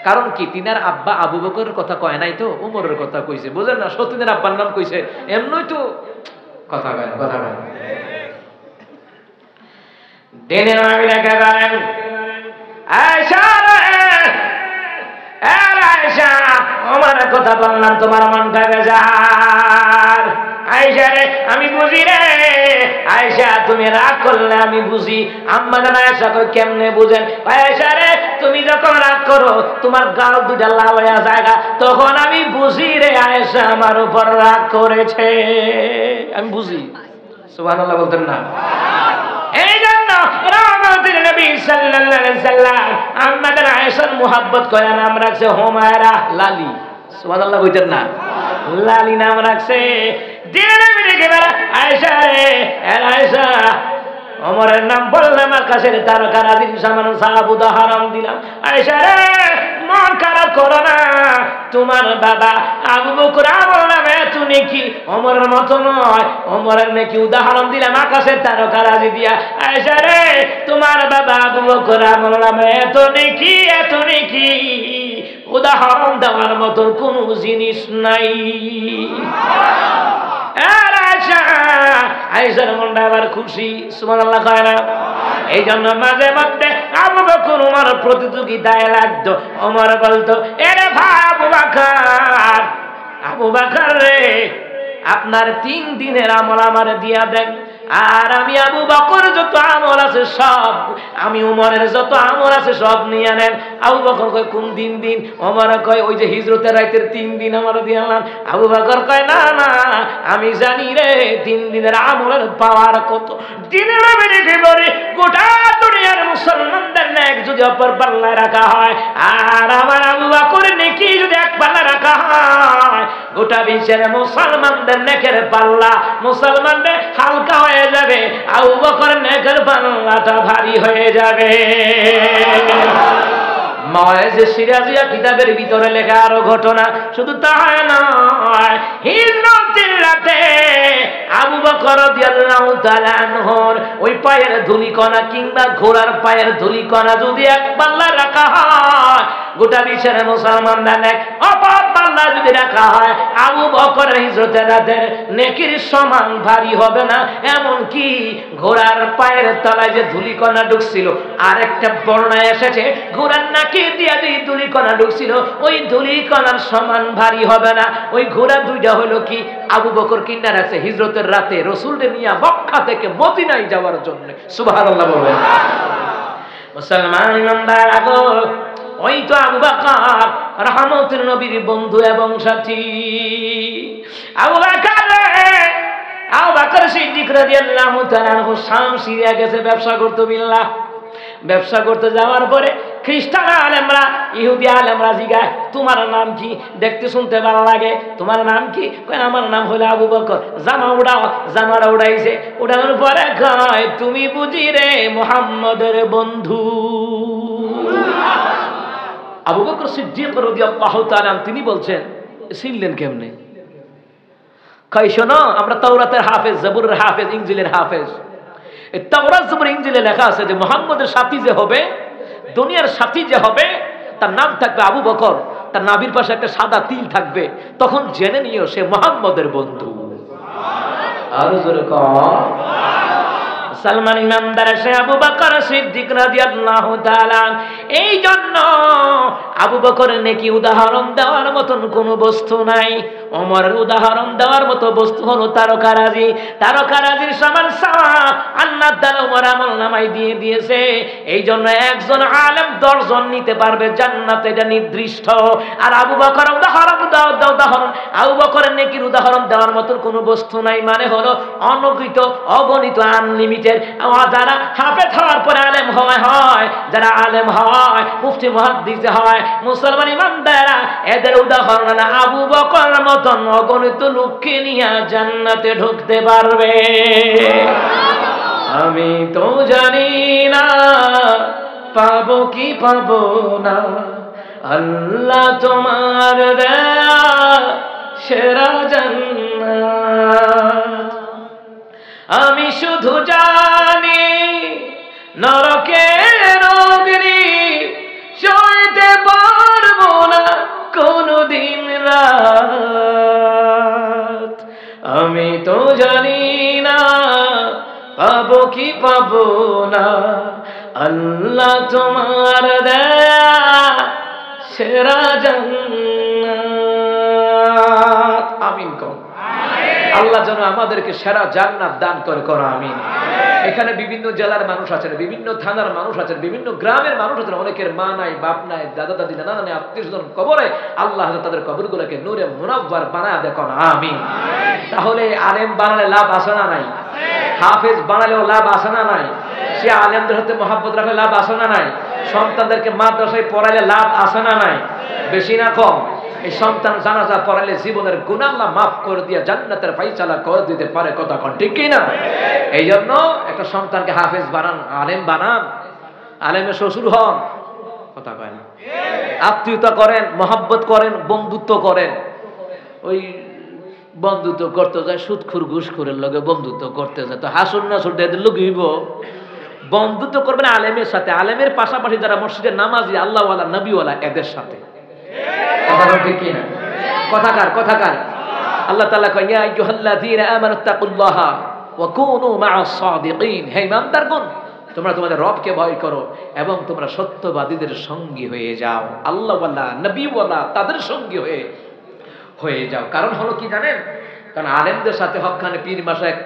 কারণ কি, তিনার আব্বা আবু বকরের কথা কয় নাই তো, উমরের কথা কইছে। বুঝেন না, সতীনের আব্বার নাম কইছে, এমনই তো কথা কয় কথা কয়। দিনে আমি লেখা করেন আয়েশা আয়েশা আমার কথা বললাম তোমার মনটা বেজার। আয়েশা রে আমি বুঝি রে, আয়েশা তুমি রাগ করলে আমি বুঝি। আম্মা জান আয়েশা কই কেমনে বুঝেন? আয়েশা রে তুমি যখন রাগ করো তোমার গাল দুটা লাল হয়ে যায়, তখন আমি বুঝি রে আয়েশা আমার উপর রাগ করেছে, আমি বুঝি। সুবহানাল্লাহ বলতেন না? এই জন্য রাহমাতুল নবী সাল্লাল্লাহু আলাইহি সাল্লাম আম্মা জান আয়েশার মুহাব্বত করে নাম রাখছে হুমায়রা, লালি। সুবহানাল্লাহ বলতেন না? লালি নাম রাখছে। দিনে নবী ডেকে বলে আয়েশা রে, আয়েশা ওমরের নাম বললাম, আকাশের তারকারাজির সমান সওয়াব উদাহরণ দিলাম। আয়েশা রে মন খারাপ করো না, তোমার বাবা আবু বকর আমল নামে এত নেকি ওমরের মতো নয়। ওমরের নেকি উদাহরণ দিলাম আকাশের তারকারাজি দিয়া। আয়েশা রে তোমার বাবা আবু বকর আমল নামে এত নেকি উদাহরণ দেওয়ার মতো কোনো জিনিস নাই। আয়েশার মনটা আবার খুশি। সুবহানাল্লাহ কয় না? এই জন্য মাঝে মধ্যে আবু বকর ওমর প্রতিযোগিতায় লাগতো। ওমর বলতো, এরে ভাই আবু বকর রে আপনার 3 দিনের আমল আমারে দিয়া দেন, আর আমি আবু বকর যত আমল আছে সব, আমি উমরের যত আমল আছে সব নিয়ে নেন। আবু বকর কয় কোন দিন? ওমর কয় ওই যে হিজরতের রাতের 3 দিন আমার দিয়ে আনলাম। আবু বকর কয় না না, আমি জানি রে 3 দিনের আমলের পাওয়ার কত। দিনের বেরিয়ে বলি গোটা দুনিয়ার মুসলমানদের নেক যদি অপর পাল্লায় রাখা হয়, আর আমার আবু বকরের নেকি যদি এক পাল্লা রাখা হয়, গোটা বিশ্বের মুসলমানদের নেকের পাল্লা মুসলমানদের হালকা হয়ে যাবে, আবু বকরের নেকের পাল্লাটা ভারী হয়ে যাবে। মাওয়াইজে সিরাজিয়া কিতাবের ভিতরে লেখা আরো ঘটনা, শুধু তাই নয়, হিজরতের রাতে আবু বকর রাদিয়াল্লাহু তাআলা আনহুর ওই পায়ের ধুলিকণা কিংবা ঘোড়ার পায়ের ধুলিকণা যদি এক পাল্লা রাখা হয়, গোটা বিশ্বের মুসলমানদের নেক অপর পাল্লা যদি রাখা হয়, আবু বকরের হিজরতের রাতের নেকির সমান ভারী হবে না। এমন কি ঘোড়ার পায়ের তলায় যে ধুলিকণা ঢুকছিল, আর একটা বর্ণনায় এসেছে ঘোড়ার নাকি দিয়া যে ধুলিকণা ঢুকছিল, ওই ধুলিকণার সমান ভারী হবে না। ওই ঘোড়া দুইটা হলো কি আবু বকর কিনা রাখছে হিজরতের রাতে রাসূলকে নিয়ে মক্কা থেকে মদিনায় যাওয়ার জন্য। সুবহানাল্লাহ বলবেন। মুসলমান ইমানদার আগো, ওই তো আবু বকর রহমতের নবীর বন্ধু এবং সাথী। আবু বকর সিদ্দিক রাদিয়াল্লাহু তাআলা আনহু শাম সিরিয়া গেছে ব্যবসা করতে। বিল্লাহ, ব্যবসা করতে যাওয়ার পরে খ্রিস্টান আলেমরা ইহুদি আলেমরা জিগায় তোমার নাম কি? দেখতে শুনতে ভালো লাগে, তোমার নাম কি? কয় আমার নাম হলো আবু বকর। জামা উড়াও, জামাটা উড়াইছে। উড়ানোর পরে কয় তুমি বুঝি রে মুহাম্মদের বন্ধু? আবু বকর সিদ্দিক রাদিয়াল্লাহু তাআলা তিনি বলছেন চিনলেন কেমনে? কয় শোনো, আমরা তাওরাতের হাফেজ, জাবুরের হাফেজ, ইনজিলের হাফেজ। এই তাওরাত জাবুর ইনজিলে লেখা আছে যে মুহাম্মদের সাথী যে হবে, দুনিয়ার সাথী যে হবে, তার নাম থাকবে আবু বকর, তার নাভির পাশে একটা সাদা তিল থাকবে, তখন জেনে নিও সে মুহাম্মদের বন্ধু। আর জোরে কর। সালমান ইমানদার সে আবু বকর সিদ্দিক রাদিয়াল্লাহু তাআলা এই জন্য আবু বকরের নেকি উদাহরণ দেওয়ার মতন কোনো বস্তু নাই। ওমরের উদাহরণ দেওয়ার মতো বস্তু হলো তারকারাজি। তারকারাজির সমান সওয়াব আল্লাহ তাআলা ওমর আমলনামায় দিয়ে দিয়েছে। এই জন্য একজন আলেম 10 জন নিতে পারবে জান্নাতে, এটা নির্দিষ্ট। আর আবু বকরের উদাহরণ আবু বকরের নেকির উদাহরণ দেওয়ার মতো কোনো বস্তু নাই, মানে হলো অনগিত অগণিত আনলিমিটেড। যারা হাফেজ হওয়ার পরে আলেম হয়, যারা আলেম হয়, মুফতি মুহাদ্দিস হয়, মুসলমান ইমানদাররা, এদের উদাহরণ হলো আবু বকরের মতন অগণিত লোককে নিয়ে জান্নাতে ঢুকতে পারবে। আমি তো জানি না পাবো কি পাবো না, আল্লাহ তোমার দেয়া সেরা জান্নাত। আমি শুধু জানি নরকের অগ্নি সইতে পারবো না কোনদিন রাত। আমি তো জানি না পাবো কি পাবো না, আল্লাহ তোমার দেয়া সেরা জান্নাত। আমিন কর। আল্লাহ যেন আমাদেরকে সেরা জান্নাত দান করে, করো আমিন। এখানে বিভিন্ন জেলার মানুষ আছেন, বিভিন্ন থানার মানুষ আছেন, বিভিন্ন গ্রামের মানুষ আছেন, অনেকের মা নাই, বাপ নাই, দাদা দাদি, নানা নানি, আত্মীয় স্বজন কবরে। আল্লাহ তাদের কবরগুলোকে নূরে মুনাব্বার বানায় দেখো না আমিন। তাহলে আলেম বানালে লাভ আছে না নাই? হাফেজ বানালেও লাভ আছে না নাই? সে আলেমদের হাতে মহব্বত রাখলে লাভ আছে না নাই? সন্তানদেরকে মাদ্রাসায় পড়াইলে লাভ আছে না নাই? বেশি না কম? এই সন্তান জানাজা পড়াইলে জীবনের গুনাহ আল্লাহ মাফ করে দিয়ে জান্নাতের ফায়সালা করে দিতে পারে, কথা কোন ঠিক কি না? এই জন্য একটা সন্তানকে হাফেজ বানান, আলেম বানান, আলেমের শ্বশুর হন, কথা কয় না? আত্মীয়তা করেন, মহব্বত করেন, বন্ধুত্ব করেন। ওই বন্ধুত্ব করতে যায় সুদখুর ঘুষখোরের লগে বন্ধুত্ব করতে যায়, তো হাসুন না শুনতে এদের লোক হইব। বন্ধুত্ব করবেন আলেমের সাথে, আলেমের পাশাপাশি যারা মসজিদের নামাজি, আল্লাহওয়ালা, নবীওয়ালা, এদের সাথে। কথা ঠিক কি না? কথাকার আল্লাহ তাআলা কয় ইয়া আইয়ুহাল্লাযীনা আমানুত্তাকুল্লাহা ওয়া কুনু মা'আস সাদিকিন। হে ঈমানদারগণ, তোমরা তোমাদের রবকে ভয় করো এবং তোমরা সত্যবাদীদের সঙ্গী হয়ে যাও, আল্লাহওয়ালা, নবীওয়ালা, তাদের সঙ্গী হয়ে যাও। কারণ হলো কি জানেন? কারণ আলেমদের সাথে হকখানে পীর মাশায়েখ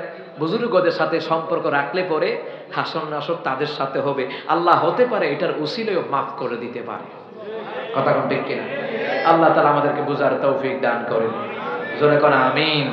বুজুর্গদের সাথে সম্পর্ক রাখলে পরে হাসর নাসর তাদের সাথে হবে। আল্লাহ হতে পারে এটার উসিলেও মাফ করে দিতে পারে, কথা কোন ঠিক কিনা? আল্লাহ তাআলা আমাদেরকে বুঝার তৌফিক দান করেন, জোরে কোন আমিন।